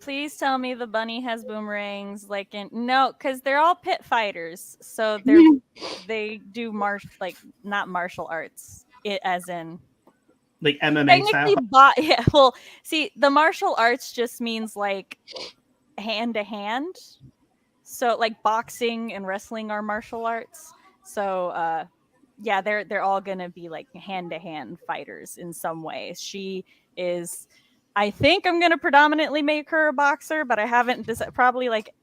Please tell me the bunny has boomerangs. No, because they're all pit fighters, so they do not martial arts. It as in Like MMA style. technically, yeah. Well, see, the martial arts just means like hand to hand. So like boxing and wrestling are martial arts. So yeah, they're all gonna be like hand to hand fighters in some ways. She is. I think I'm gonna predominantly make her a boxer, but I haven't probably like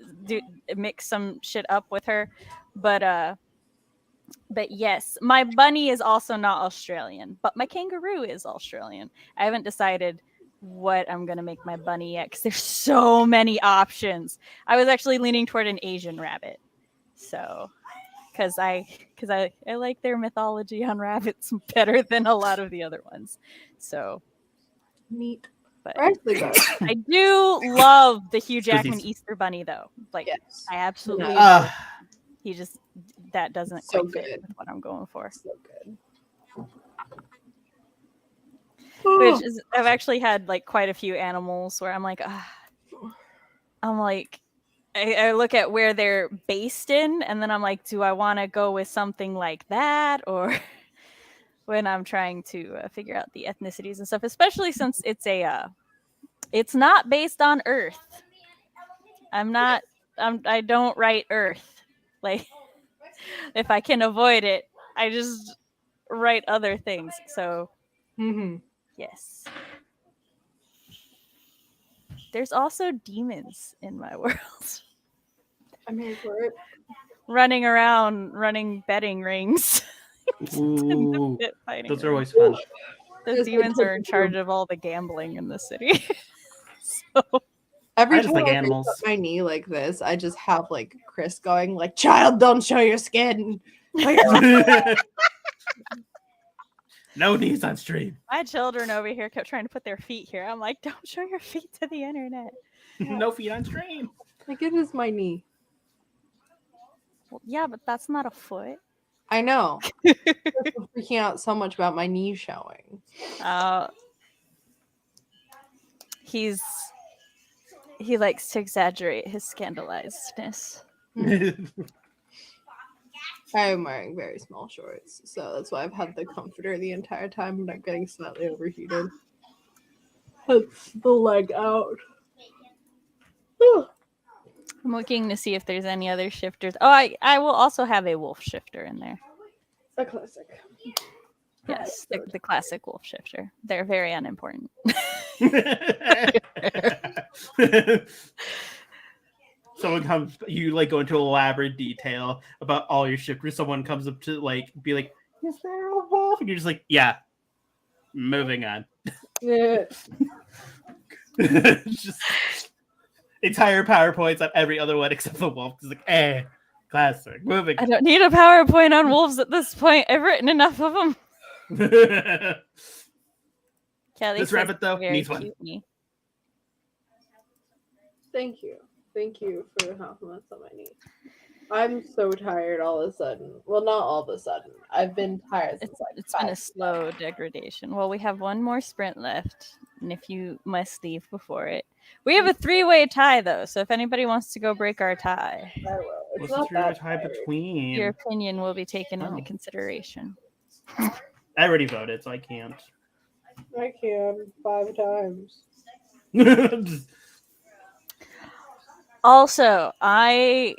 mix some shit up with her. But yes, my bunny is also not Australian, but my kangaroo is Australian. I haven't decided what I'm gonna make my bunny yet because there's so many options. I was actually leaning toward an Asian rabbit, so because I like their mythology on rabbits better than a lot of the other ones. So Neat. but Actually, good. I do love the Hugh Jackman Easter Bunny though. Like Yes. I absolutely Yeah. he just that doesn't So quite fit good. with what I'm going for. So good. Which is I've actually had like quite a few animals where I'm like I look at where they're based in and then I'm like, do I want to go with something like that? Or when I'm trying to figure out the ethnicities and stuff, especially since it's not based on Earth. I don't write Earth. Like if I can avoid it, I just write other things. So yes. There's also demons in my world. I'm here for it. Running around, running betting rings. Ooh, fighting those are rings. always fun. Those demons are in charge of all the gambling in the city. So Every I just time like I raise animals. up my knee like this, I just have like Chris going like, "Child, don't show your skin." No knees on stream. my children over here kept trying to put their feet here. I'm like, don't show your feet to the internet. No feet on stream. Like it is my knee. Well, yeah, but that's not a foot. I know. I'm freaking out so much about my knee showing. He likes to exaggerate his scandalizedness. I am wearing very small shorts, so that's why I've had the comforter the entire time and I'm getting slightly overheated. That's the leg out. I'm looking to see if there's any other shifters. Oh, I will also have a wolf shifter in there. A classic. Yes, the classic wolf shifter. They're very unimportant. Someone comes, you like go into elaborate detail about all your shifters. Someone comes up to like be like, "Is there a wolf?" And you're just like, "Yeah." Moving on. Yeah. Just entire PowerPoints on every other one except the wolf. It's like, classic. Moving. I don't need a PowerPoint on wolves at this point. I've written enough of them. Kelly This rabbit though needs one. Thank you. Thank you for the compliments on my knee. I'm so tired all of a sudden. Well, not all of a sudden. I've been tired since It's been a slow degradation. Well, we have one more sprint left, and if you must leave before it. We have a 3-way tie, though, so if anybody wants to go break our tie, I will. It's What's not the that tie tired. between? your opinion will be taken into consideration. I already voted, so I can't. I can 5 times. Just- Also, I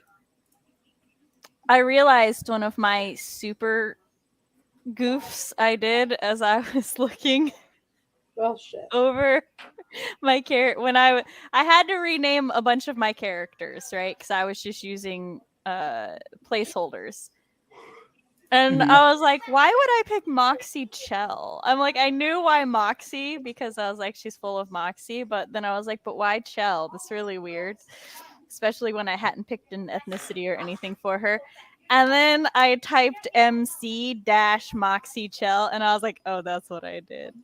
realized one of my super goofs I did as I was looking Well, shit. over my character when I had to rename a bunch of my characters, right? Because I was just using placeholders. And I was like, why would I pick Moxie Chell? I'm like, I knew why Moxie because I was like, she's full of Moxie. But then I was like, but why Chell? That's really weird. Especially when I hadn't picked an ethnicity or anything for her. And then I typed MC-Moxie Chell. And I was like, oh, that's what I did.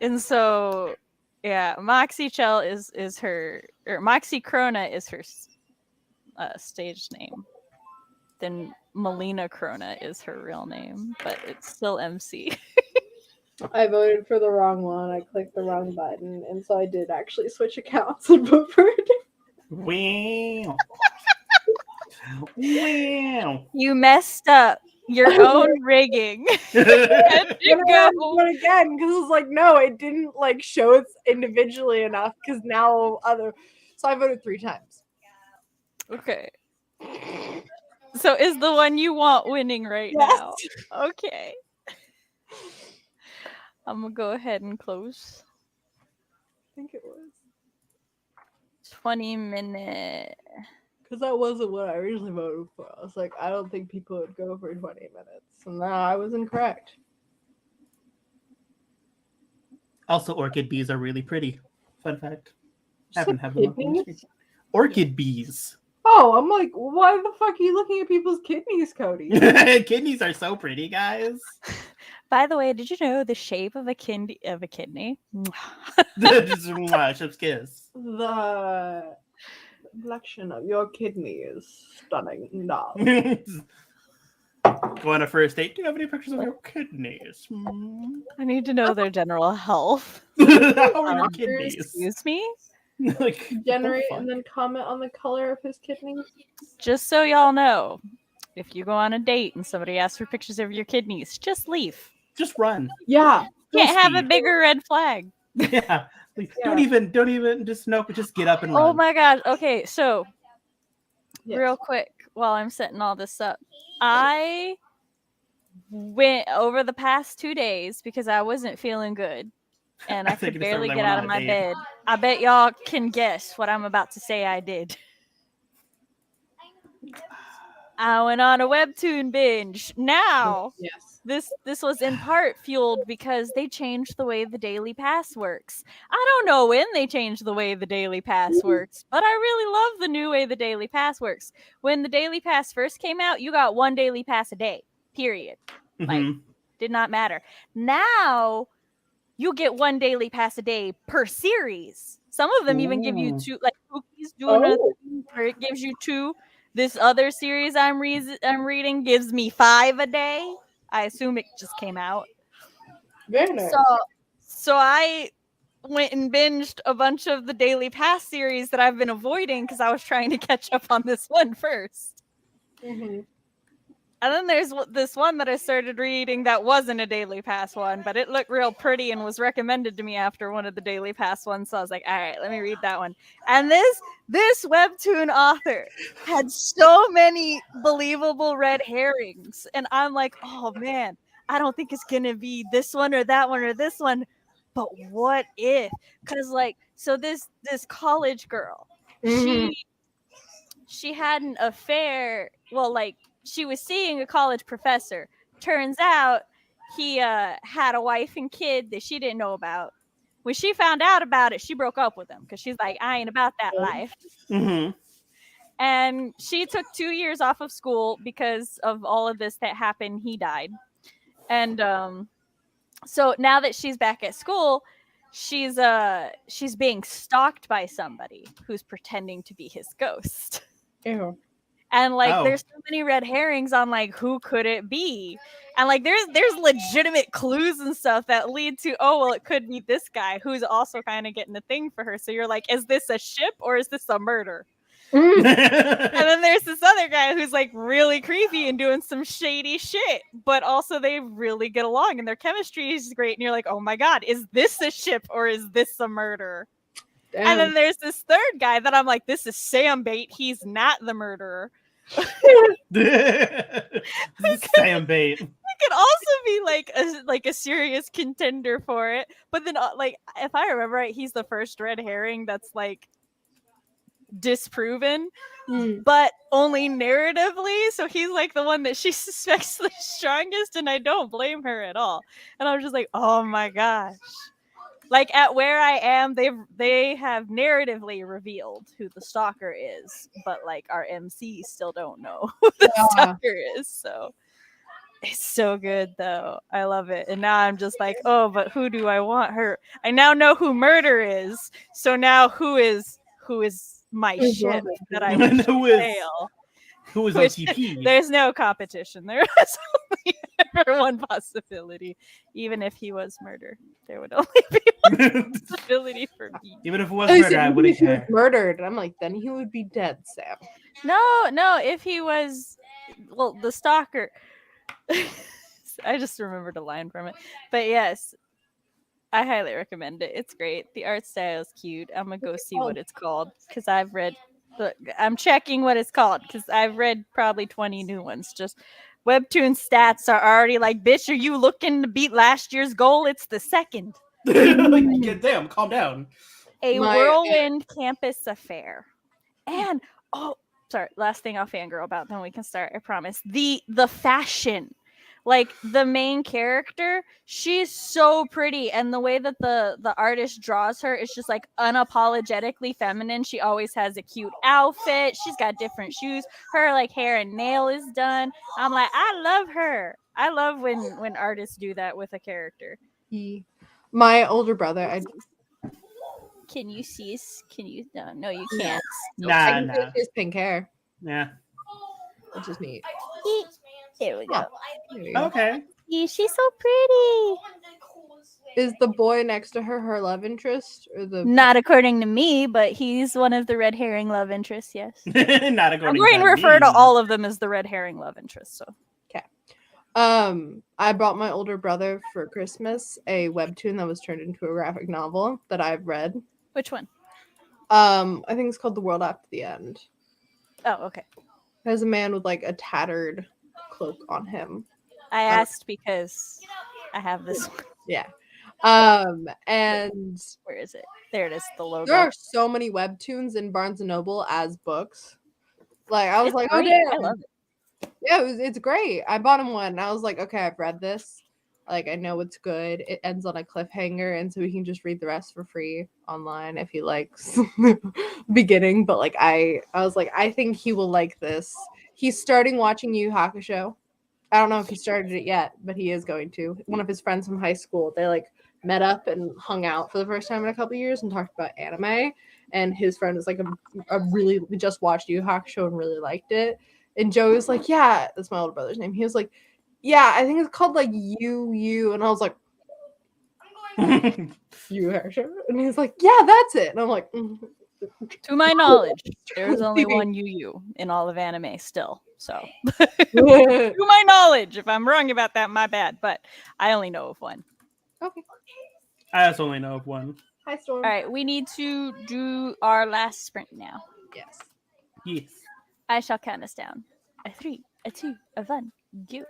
And so, yeah, Moxie Chell is her, or Moxie Krona is her stage name. Then Melina Krona is her real name, but it's still MC. I voted for the wrong one. I clicked the wrong button, and so I did actually switch accounts and vote for it. Wow. Wow. You messed up your own rigging. And you go. But again, because it's like, no, it didn't like show it individually enough. Because now so I voted 3 times. Okay. So is the one you want winning right now? Okay. I'm gonna go ahead and close. I think it was 20-minute. because that wasn't what I originally voted for. I was like, I don't think people would go for 20 minutes, and I was incorrect. Also, orchid bees are really pretty. Fun fact. Haven't had them up on the Kidneys? screen. Orchid bees. Oh, I'm like, why the fuck are you looking at people's kidneys, Cody? Kidneys are so pretty, guys. By the way, did you know the shape of a kidney? Just chef's kiss. The complexion of your kidney is stunning. No. Go on a first date. Do you have any pictures of your kidneys? I need to know their general health. How are your kidneys? Excuse me? Like, Generate what and then comment on the color of his kidneys. Just so y'all know, if you go on a date and somebody asks for pictures of your kidneys, just leave. Just run. Yeah. Can't have a speed. bigger red flag. Yeah. Like, Yeah. Don't even just nope, just get up and run. Oh my gosh. Okay, so Yes. real quick while I'm setting all this up, I went over the past 2 days because I wasn't feeling good and I think could it started barely when I get went out on of a my date. bed. I bet y'all can guess what I'm about to say I did. I went on a webtoon binge. Now, Yes. this was in part fueled because they changed the way the daily pass works. I don't know when they changed the way the daily pass works, but I really love the new way the daily pass works. When the daily pass first came out, you got 1 daily pass a day. Period. Like, did not matter. Now you get 1 daily pass a day per series. Some of them even give you 2, like Cookie's doing a thing where it gives you 2. This other series I'm reading gives me 5 a day. I assume it just came out. Very nice. So I went and binged a bunch of the Daily Pass series that I've been avoiding because I was trying to catch up on this one first. Mm-hmm. And then there's this one that I started reading that wasn't a Daily Pass one, but it looked real pretty and was recommended to me after one of the Daily Pass ones. So I was like, all right, let me read that one. And this webtoon author had so many believable red herrings. And I'm like, oh man, I don't think it's going to be this one or that one or this one. But what if? Because like, so this college girl, she had an affair. Well, like, she was seeing a college professor. Turns out he had a wife and kid that she didn't know about. When she found out about it, she broke up with him because she's like, I ain't about that life. Mm-hmm. And she took 2 years off of school because of all of this that happened. He died. And so now that she's back at school, she's being stalked by somebody who's pretending to be his ghost. Ew. And like there's so many red herrings on like who could it be? And like there's legitimate clues and stuff that lead to, oh well, it could be this guy who's also kind of getting a thing for her. So you're like, is this a ship or is this a murder? And then there's this other guy who's like really creepy and doing some shady shit, but also they really get along and their chemistry is great. And you're like, oh my god, is this a ship or is this a murder? Damn. And then there's this third guy that I'm like, this is Sam Bait. He's not the murderer. Sam Bait. He could also be like a serious contender for it. But then like if I remember right, he's the first red herring that's like disproven, but only narratively. So he's like the one that she suspects the strongest, and I don't blame her at all. And I'm just like, oh my gosh. Like at where I am, they have narratively revealed who the stalker is, but like our MC still don't know who the stalker is. So It's so good though. I love it. And now I'm just like, oh, but who do I want her? I now know who Murder is. So now who is my Who's ship Robin? that I wish Who to is- fail? Who is Which OTP? there's no competition. There was only ever one possibility. Even if he was Murder, there would only be one possibility for me. Even if it was Oh, he murder, said I even wouldn't if he was care. murdered. And I'm like, then he would be dead, Sam. No, if he was, well, the stalker. I just remembered a line from it. But yes, I highly recommend it. It's great. The art style is cute. I'm gonna go see what it's called because I've read. I'm checking what it's called because I've read probably 20 new ones. Just Webtoon stats are already like, bitch, are you looking to beat last year's goal? It's the second. Like, get damn, calm down. A My- whirlwind campus affair. And sorry, last thing I'll fangirl about, then we can start, I promise. The fashion. Like the main character, she's so pretty, and the way that the artist draws her is just like unapologetically feminine. She always has a cute outfit. She's got different shoes. Her like hair and nail is done. I'm like, I love her. I love when artists do that with a character. My older brother, Can you see? Can you? No, you No. can't. I Nah, can see nah. his pink hair, Yeah. which is neat. Here we go. There you go. Okay. She's so pretty. Is the boy next to her love interest or the? Not according to me, but he's one of the red herring love interests. Yes, Not I'm according going to refer to me. all of them as the red herring love interests. So I bought my older brother for Christmas a webtoon that was turned into a graphic novel that I've read. which one? I think it's called The World After the End. Oh, okay. It has a man with like a tattered cloak on him. I asked because I have this one. Yeah. And Where is it? There it is. The logo. there are so many webtoons in Barnes and Noble as books. Like I was It's like, oh great. damn. I love it. Yeah, it's great. I bought him one and I was like, okay, I've read this. Like I know it's good. It ends on a cliffhanger, and so he can just read the rest for free online if he likes beginning. But like I was like, I think he will like this. He's starting watching Yu Yu Hakusho. I don't know if he started it yet, but he is going to. One of his friends from high school, they like met up and hung out for the first time in a couple years and talked about anime. And his friend is like a really just watched Yu Yu Hakusho and really liked it. And Joey was like, yeah, that's my older brother's name. He was like, yeah, I think it's called like Yu. And I was like, Yu Yu Hakusho? And he's like, yeah, that's it. And I'm like, To my knowledge, there's only one Yu Yu in all of anime still. So, okay. to my knowledge, if I'm wrong about that, my bad. But I only know of one. I also only know of one. Hi, Storm. All right, we need to do our last sprint now. Yes. Yes. I shall count us down. A 3, a 2, a 1, go.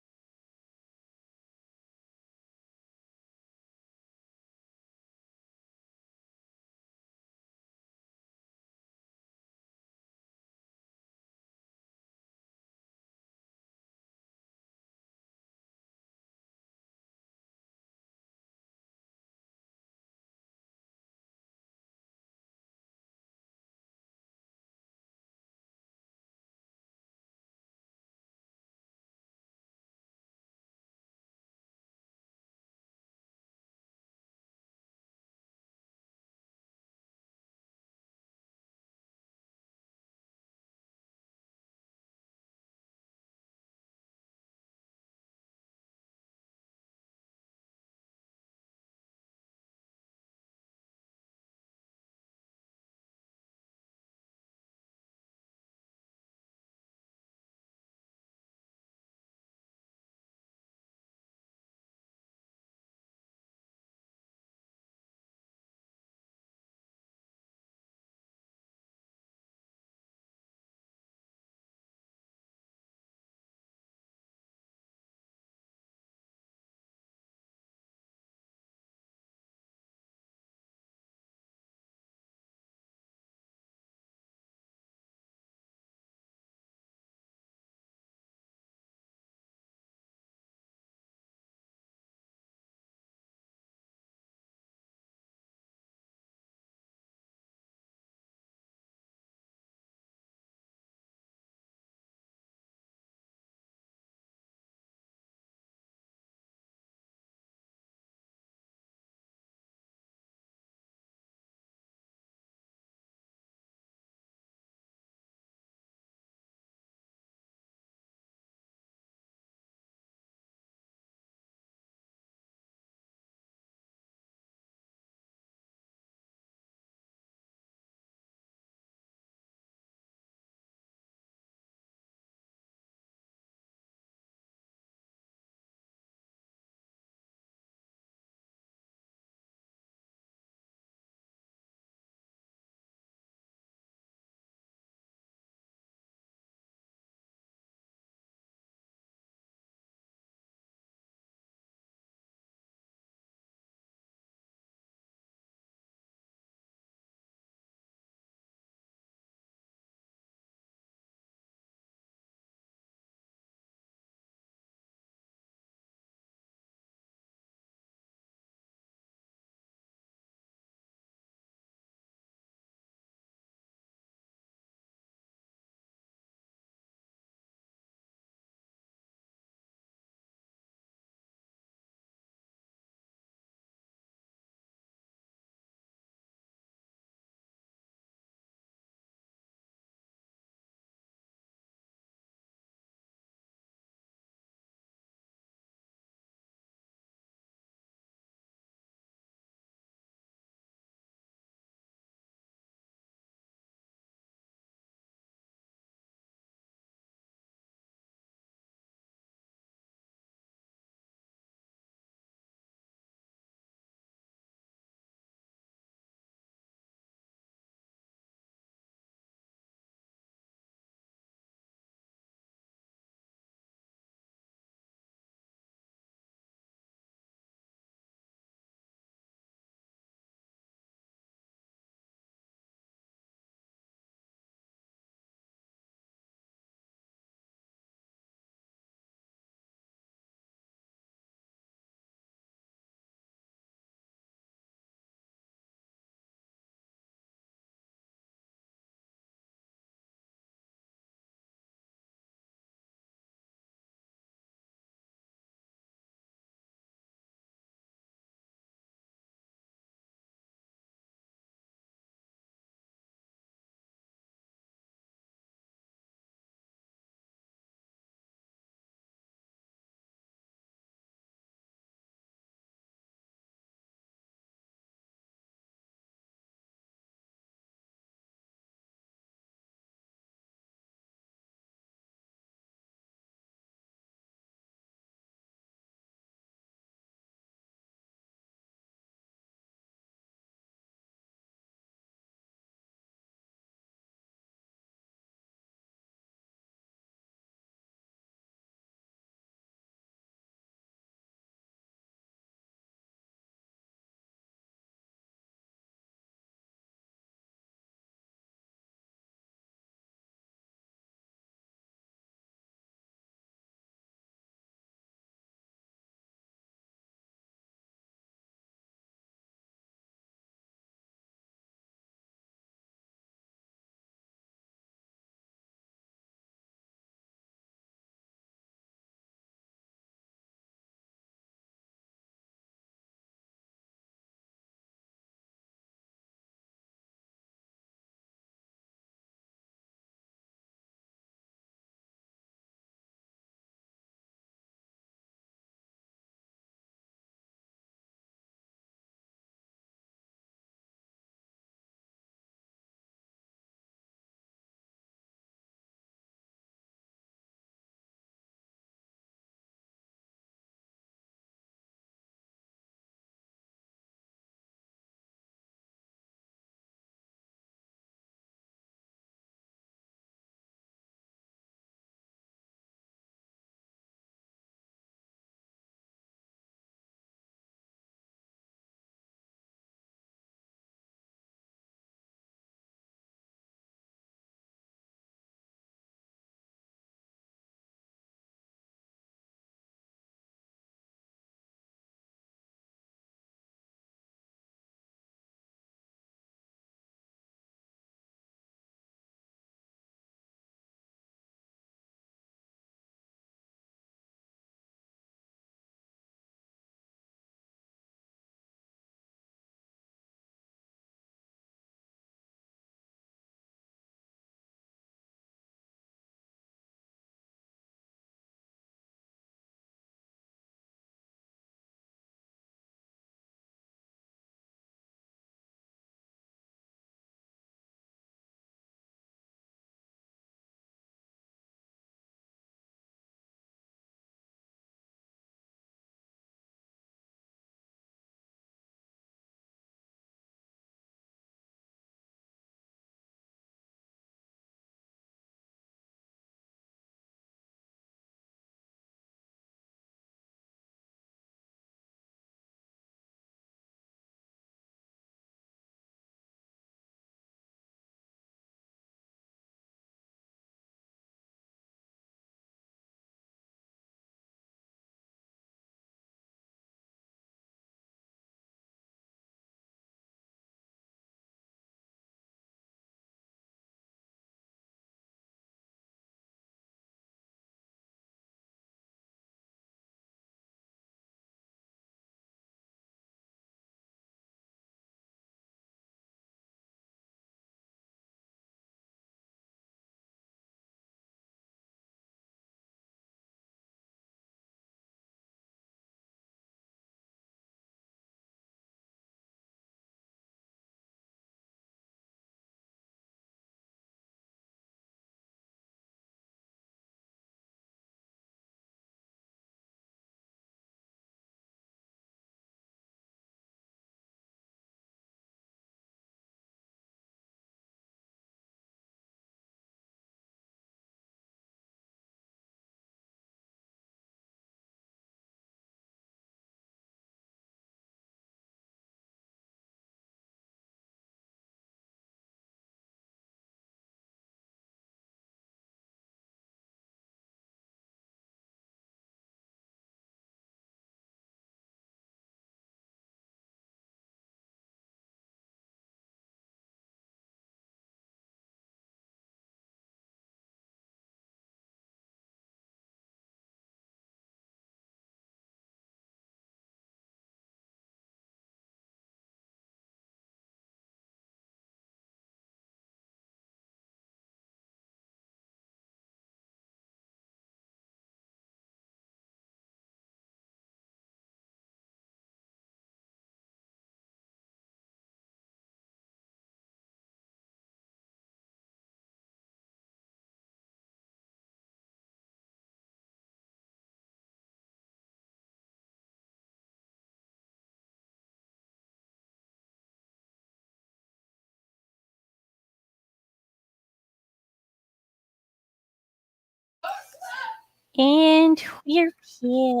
And we're here.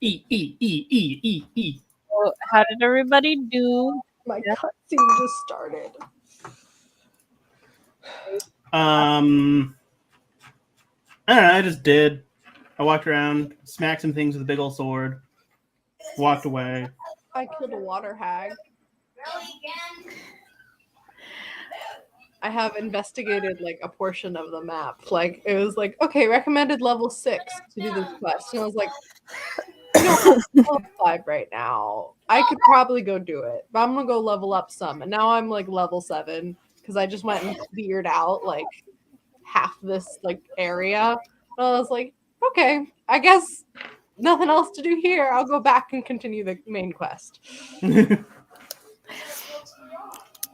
E. So how did everybody do? My cutscene just started. I don't know. I just did. I walked around, smacked some things with a big old sword, walked away. I killed a water hag. I have investigated like a portion of the map. Like it was like, okay, recommended level 6 to do this quest. And I was like, you know, I'm level 5 right now. I could probably go do it, but I'm gonna go level up some. And now I'm like level 7 because I just went and cleared out like half this like area. And I was like, okay, I guess nothing else to do here. I'll go back and continue the main quest.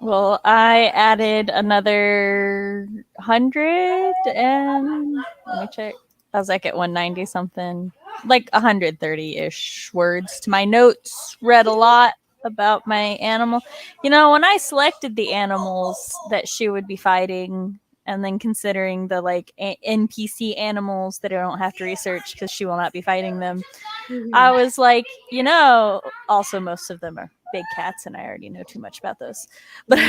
Well, I added another 100 and let me check. I was like at 190 something, like 130-ish words to my notes. Read a lot about my animal. You know, when I selected the animals that she would be fighting, and then considering the like NPC animals that I don't have to research because she will not be fighting them, I was like, you know, also most of them are big cats and I already know too much about those. But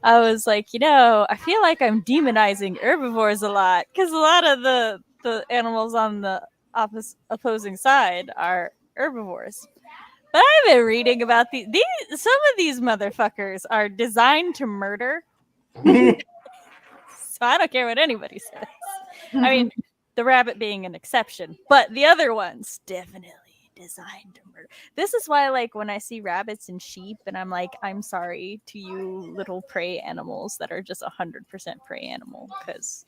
I was like, you know, I feel like I'm demonizing herbivores a lot because a lot of the animals on the opposing side are herbivores. But I've been reading about these some of these motherfuckers are designed to murder. So I don't care what anybody says. I mean, the rabbit being an exception, but the other ones definitely designed to murder. This is why, like, when I see rabbits and sheep, and I'm like, I'm sorry to you little prey animals that are just 100% prey animal, because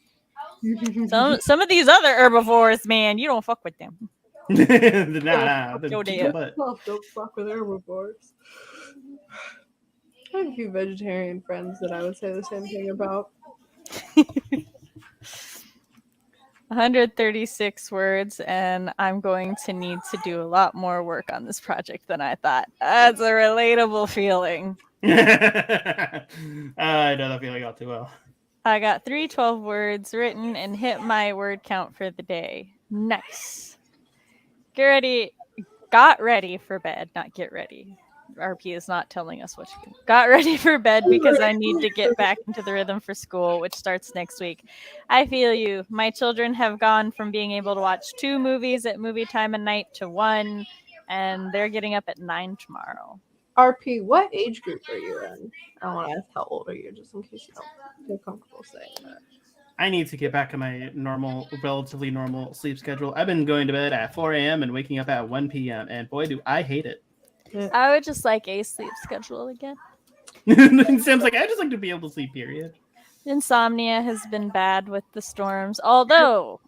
some of these other herbivores, man, you don't fuck with them. Nah, Yo, kick your butt. Don't fuck with herbivores. I have a few vegetarian friends that I would say the same thing about. 136 words, and I'm going to need to do a lot more work on this project than I thought. That's a relatable feeling. I know that feeling all too well. I got 312 words written and hit my word count for the day. Nice. Got ready for bed, not get ready. RP is not telling us what to do. Got ready for bed because I need to get back into the rhythm for school, which starts next week. I feel you. My children have gone from being able to watch 2 movies at movie time a night to 1, and they're getting up at 9 tomorrow. RP, what age group are you in? I want to ask how old are you, just in case you don't feel comfortable saying that. I need to get back to my relatively normal sleep schedule. I've been going to bed at 4 a.m. and waking up at 1 p.m. and boy, do I hate it. I would just like a sleep schedule again. Sam's like, I just like to be able to sleep, period. Insomnia has been bad with the storms, although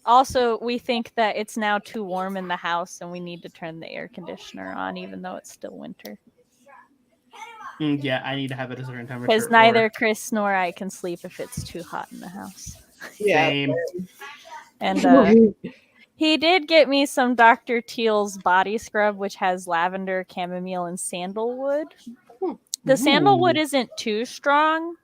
also we think that it's now too warm in the house and we need to turn the air conditioner on even though it's still winter. Yeah, I need to have it at a certain temperature. Because neither Chris nor I can sleep if it's too hot in the house. Yeah. Same. And he did get me some Dr. Teal's body scrub, which has lavender, chamomile, and sandalwood. The sandalwood isn't too strong.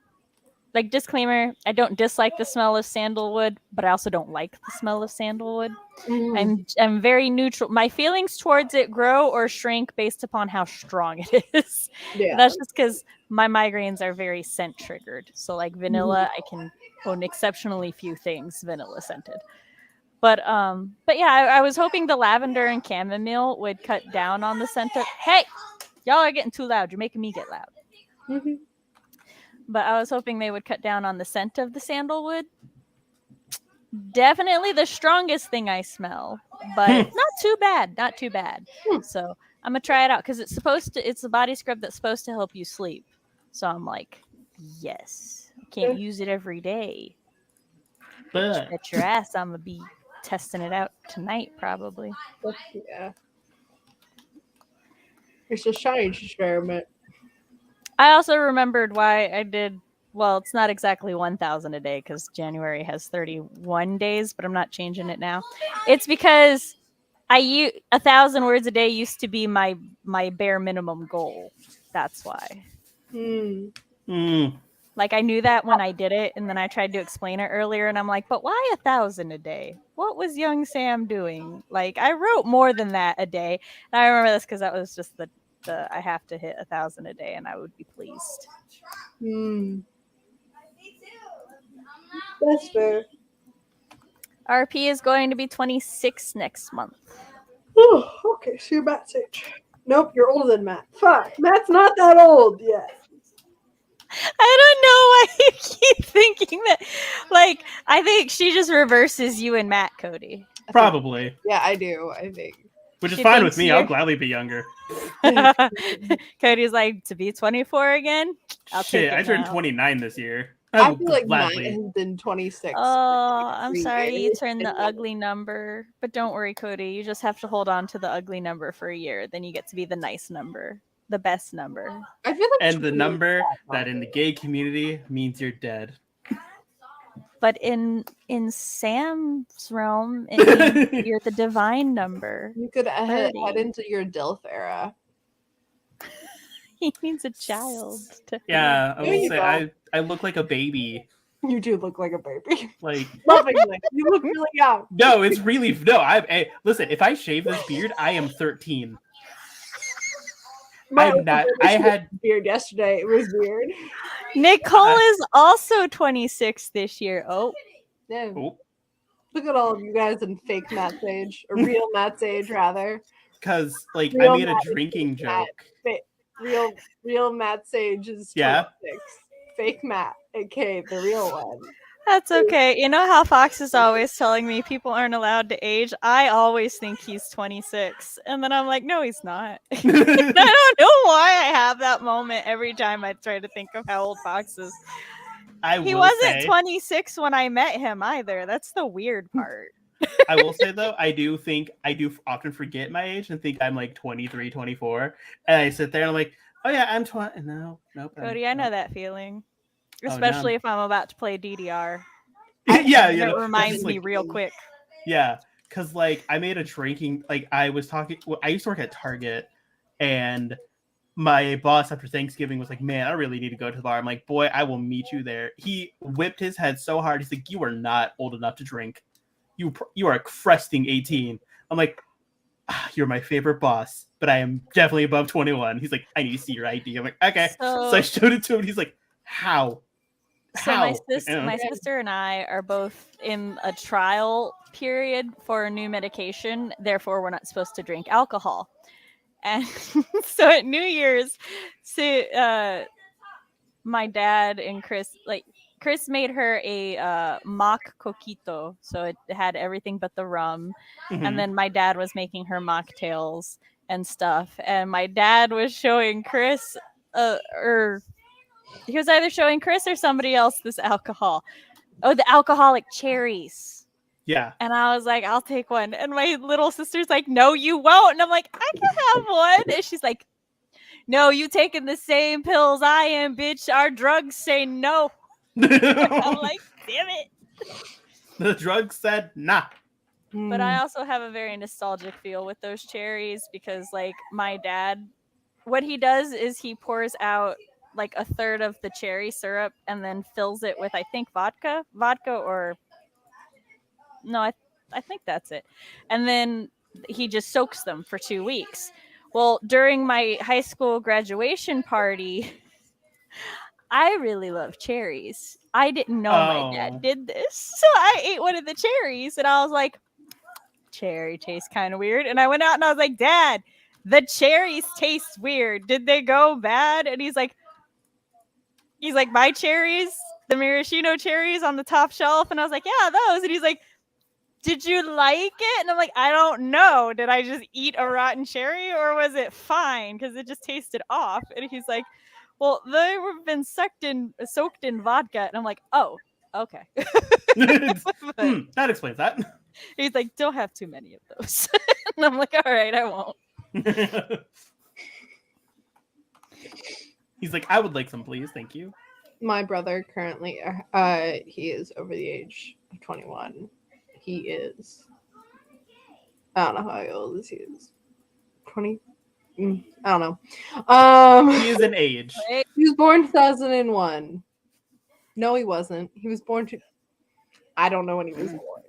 Like, disclaimer, I don't dislike the smell of sandalwood, but I also don't like the smell of sandalwood. I'm very neutral. My feelings towards it grow or shrink based upon how strong it is. Yeah. That's just because my migraines are very scent triggered. So, like vanilla, I can own exceptionally few things vanilla scented. But yeah, I was hoping the lavender and chamomile would cut down on the scent of. Hey, y'all are getting too loud. You're making me get loud. But I was hoping they would cut down on the scent of the sandalwood. Definitely the strongest thing I smell, but not too bad. Not too bad. So I'm gonna try it out because it's a body scrub that's supposed to help you sleep. So I'm like, yes, can't use it every day. But Bet your ass I'm gonna be testing it out tonight, probably. Yeah. It's a science experiment. I also remembered why I did. Well, it's not exactly 1,000 a day because January has 31 days, but I'm not changing it now. It's because 1,000 words a day used to be my bare minimum goal. That's why. Like, I knew that when I did it, and then I tried to explain it earlier, and I'm like, but why 1,000 a day? What was young Sam doing? Like, I wrote more than that a day. And I remember this because that was just the I have to hit 1,000 a day, and I would be pleased. That's fair. RP is going to be 26 next month. Oh, okay, so you're Matt's age. Nope, you're older than Matt. Fuck, Matt's not that old yet. I don't know why you keep thinking that. Like, I think she just reverses you and Matt, Cody. Probably. Yeah, I do, I think. Which is She fine with thinks me. you're- I'll gladly be younger. Cody's like, to be 24 again? I'll take Shit, it I turned now. 29 this year. I will feel like Matt gladly. has been 26. Oh, I'm 3 sorry you years. turned the ugly number. But don't worry, Cody. You just have to hold on to the ugly number for a year. Then you get to be the nice number, the best number. I feel like And the number that in the gay community means you're dead. But in Sam's realm, it means you're the divine number. you could head 30. into your DILF era. He needs a child. Yeah, I There will you say go. I look like a baby. You do look like a baby. Like Lovingly. You look really young. no, it's really no. Listen. If I shave this beard, I am 13. I'm not. I had beard yesterday. It was weird. Nicole is also 26 this year. Oh, Yeah. oh, Look at all of you guys in fake Matt's age, or real Matt's age, rather. because like Real I made a Matt is drinking Matt. joke. Real Matt's age is 26. Yeah. Fake Matt, aka the real one. that's okay. You know how Fox is always telling me people aren't allowed to age? I always think he's 26. And then I'm like, no, he's not. I don't know why I have that moment every time I try to think of how old Fox is. He wasn't 26 when I met him either. That's the weird part. I will say though, I do often forget my age and think I'm like 23, 24. And I sit there and I'm like, oh yeah, I'm 20. No, nope. Cody, I know that feeling. Oh, no. Especially if I'm about to play DDR. Yeah, And you know, it reminds that's me like- real quick. Yeah, because like I made a drinking, like I used to work at Target, and my boss after Thanksgiving was like, man, I really need to go to the bar. I'm like, boy, I will meet you there. He whipped his head so hard. He's like, you are not old enough to drink. You are cresting 18. I'm like, you're my favorite boss, but I am definitely above 21. He's like, I need to see your ID. I'm like, okay. So I showed it to him. And he's like, how? So my How? sister and I are both in a trial period for a new medication. Therefore, we're not supposed to drink alcohol. And so at New Year's, my dad and Chris made her a mock coquito. So it had everything but the rum. Mhm. And then my dad was making her mocktails and stuff. And my dad was showing Chris, he was either showing Chris or somebody else this alcohol. Oh, the alcoholic cherries. Yeah. And I was like, I'll take one. And my little sister's like, no, you won't. And I'm like, I can have one. And she's like, no, you taking the same pills I am, bitch. Our drugs say no. I'm like, damn it. The drug said nah. But I also have a very nostalgic feel with those cherries because, like, my dad, what he does is he pours out like a third of the cherry syrup and then fills it with, I think, vodka or no, I think that's it. And then he just soaks them for 2 weeks. Well, during my high school graduation party, I really love cherries. I didn't know my dad did this. So I ate one of the cherries and I was like, cherry tastes kind of weird. And I went out and I was like, Dad, the cherries taste weird. Did they go bad? And he's like, my cherries, the maraschino cherries on the top shelf. And I was like, yeah, those. And he's like, did you like it? And I'm like, I don't know. Did I just eat a rotten cherry or was it fine? Because it just tasted off. And he's like, well, they were been soaked in vodka. And I'm like, oh, okay. That explains that. He's like, don't have too many of those. And I'm like, all right, I won't. He's like, I would like some, please. Thank you. My brother currently, he is over the age of 21. He is, I don't know how old is he is. 20? I don't know. He is an age. He was born 2001. No, he wasn't. He was born to. I don't know when he was born.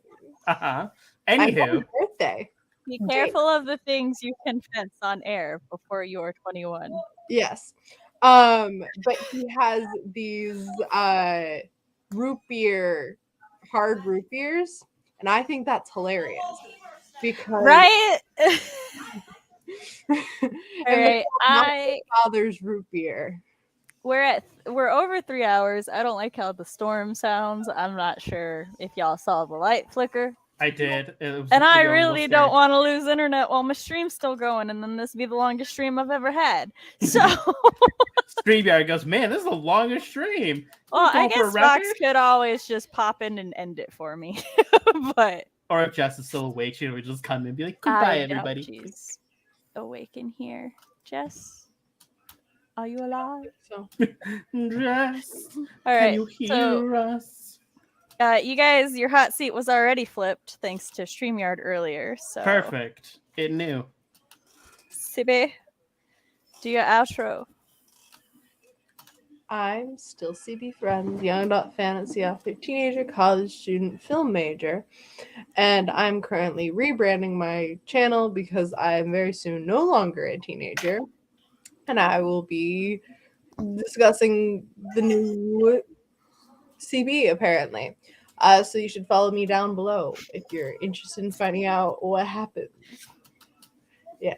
Uh-huh. I know Anywho, his birthday. Be careful of the things you confess on air before you are 21. Yes. But he has these root beer, hard root beers, and I think that's hilarious because Right? and All right. not my father's root beer. We're over 3 hours. I don't like how the storm sounds. I'm not sure if y'all saw the light flicker. I did. And I really don't want to lose internet while my stream's still going, and then this be the longest stream I've ever had. So StreamYard goes, man, this is the longest stream. well, I Going for a guess Fox record? could always just pop in and end it for me. But Or if Jess is still awake, she would just come and be like, goodbye, everybody. She's awake in here. Jess, are you alive? So Jess, All right. can you hear us? You guys, your hot seat was already flipped thanks to StreamYard earlier. So Perfect. It knew. Sibe, do your outro. I'm still CB Friends, young adult fantasy author, teenager, college student, film major, and I'm currently rebranding my channel because I am very soon no longer a teenager, and I will be discussing the new CB apparently. So you should follow me down below if you're interested in finding out what happens. Yeah,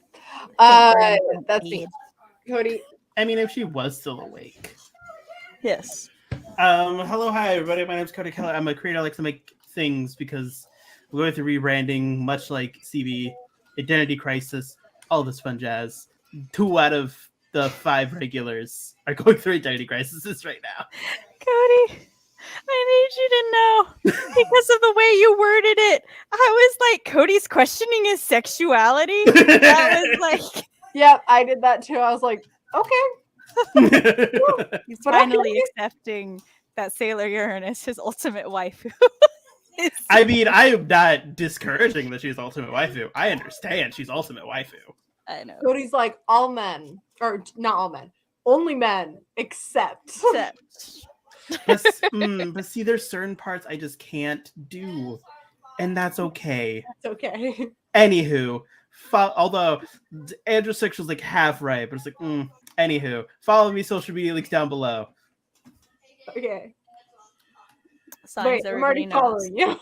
that's me, Cody. I mean, if she was still awake. Yes. Hello, hi, everybody. My name is Cody Keller. I'm a creator. I like to make things because we're going through rebranding, much like CB, Identity Crisis, all this fun jazz. 2 out of the 5 regulars are going through Identity Crises right now. Cody, I need you to know because of the way you worded it. I was like, Cody's questioning his sexuality. That was like, Yep, I did that too. I was like, okay. he's But finally accepting that Sailor Urine is his ultimate waifu. I mean, I am not discouraging that she's ultimate waifu. I understand she's ultimate waifu. I know. Cody's like, all men, or not all men, only men, except. But see, there's certain parts I just can't do, and that's okay. That's okay. Anywho, although Andrew Six was like half right, but it's like, anywho, follow me social media links down below. Okay. Signs Wait, I'm already following you.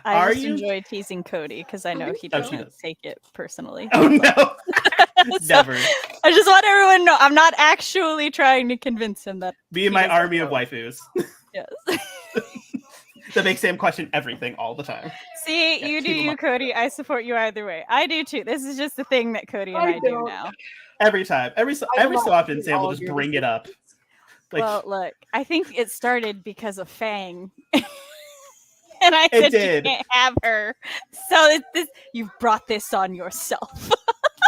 I just enjoy teasing Cody because I know he Oh, doesn't take it personally. Oh no. Never. I just want everyone to know I'm not actually trying to convince him that Me and my army of waifus. Yes. That makes Sam question everything all the time. See, Yeah, you do keep 'em you, up. Cody. I support you either way. I do too. This is just the thing that Cody and I do don't. now. Every time. Every so often Sam will just bring it up. Like, Well, look, I think it started because of Fang. And I said you can't have her. So you've brought this on yourself.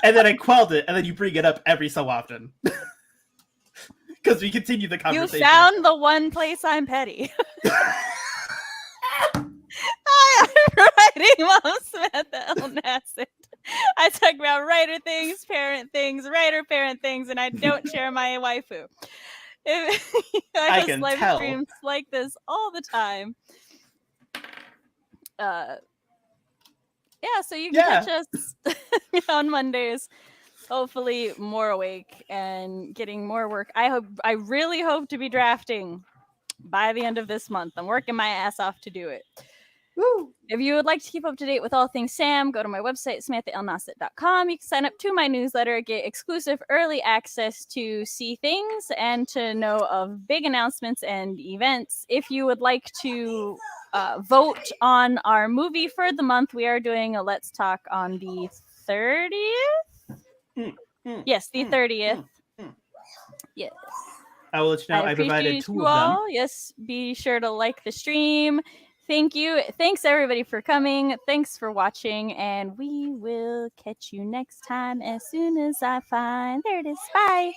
and then I quelled it, and then you bring it up every so often. Because we continue the conversation. You found the one place I'm petty. Hi, I'm writing Mom Samantha L. Nasset. I talk about writer things, writer parent things, and I don't share my waifu. I just can live tell. streams like this all the time. Yeah, so you can catch us on Mondays. Hopefully more awake and getting more work. I really hope to be drafting by the end of this month. I'm working my ass off to do it. Woo. If you would like to keep up to date with all things Sam, go to my website, SamanthaLNasset.com. You can sign up to my newsletter, get exclusive early access to see things and to know of big announcements and events. If you would like to vote on our movie for the month, we are doing a Let's Talk on the 30th. Yes, the 30th. Yes. I will let you know. I provided 2 of them. Yes, be sure to like the stream. Thank you. Thanks everybody for coming. Thanks for watching, and we will catch you next time as soon as I find. There it is. Bye.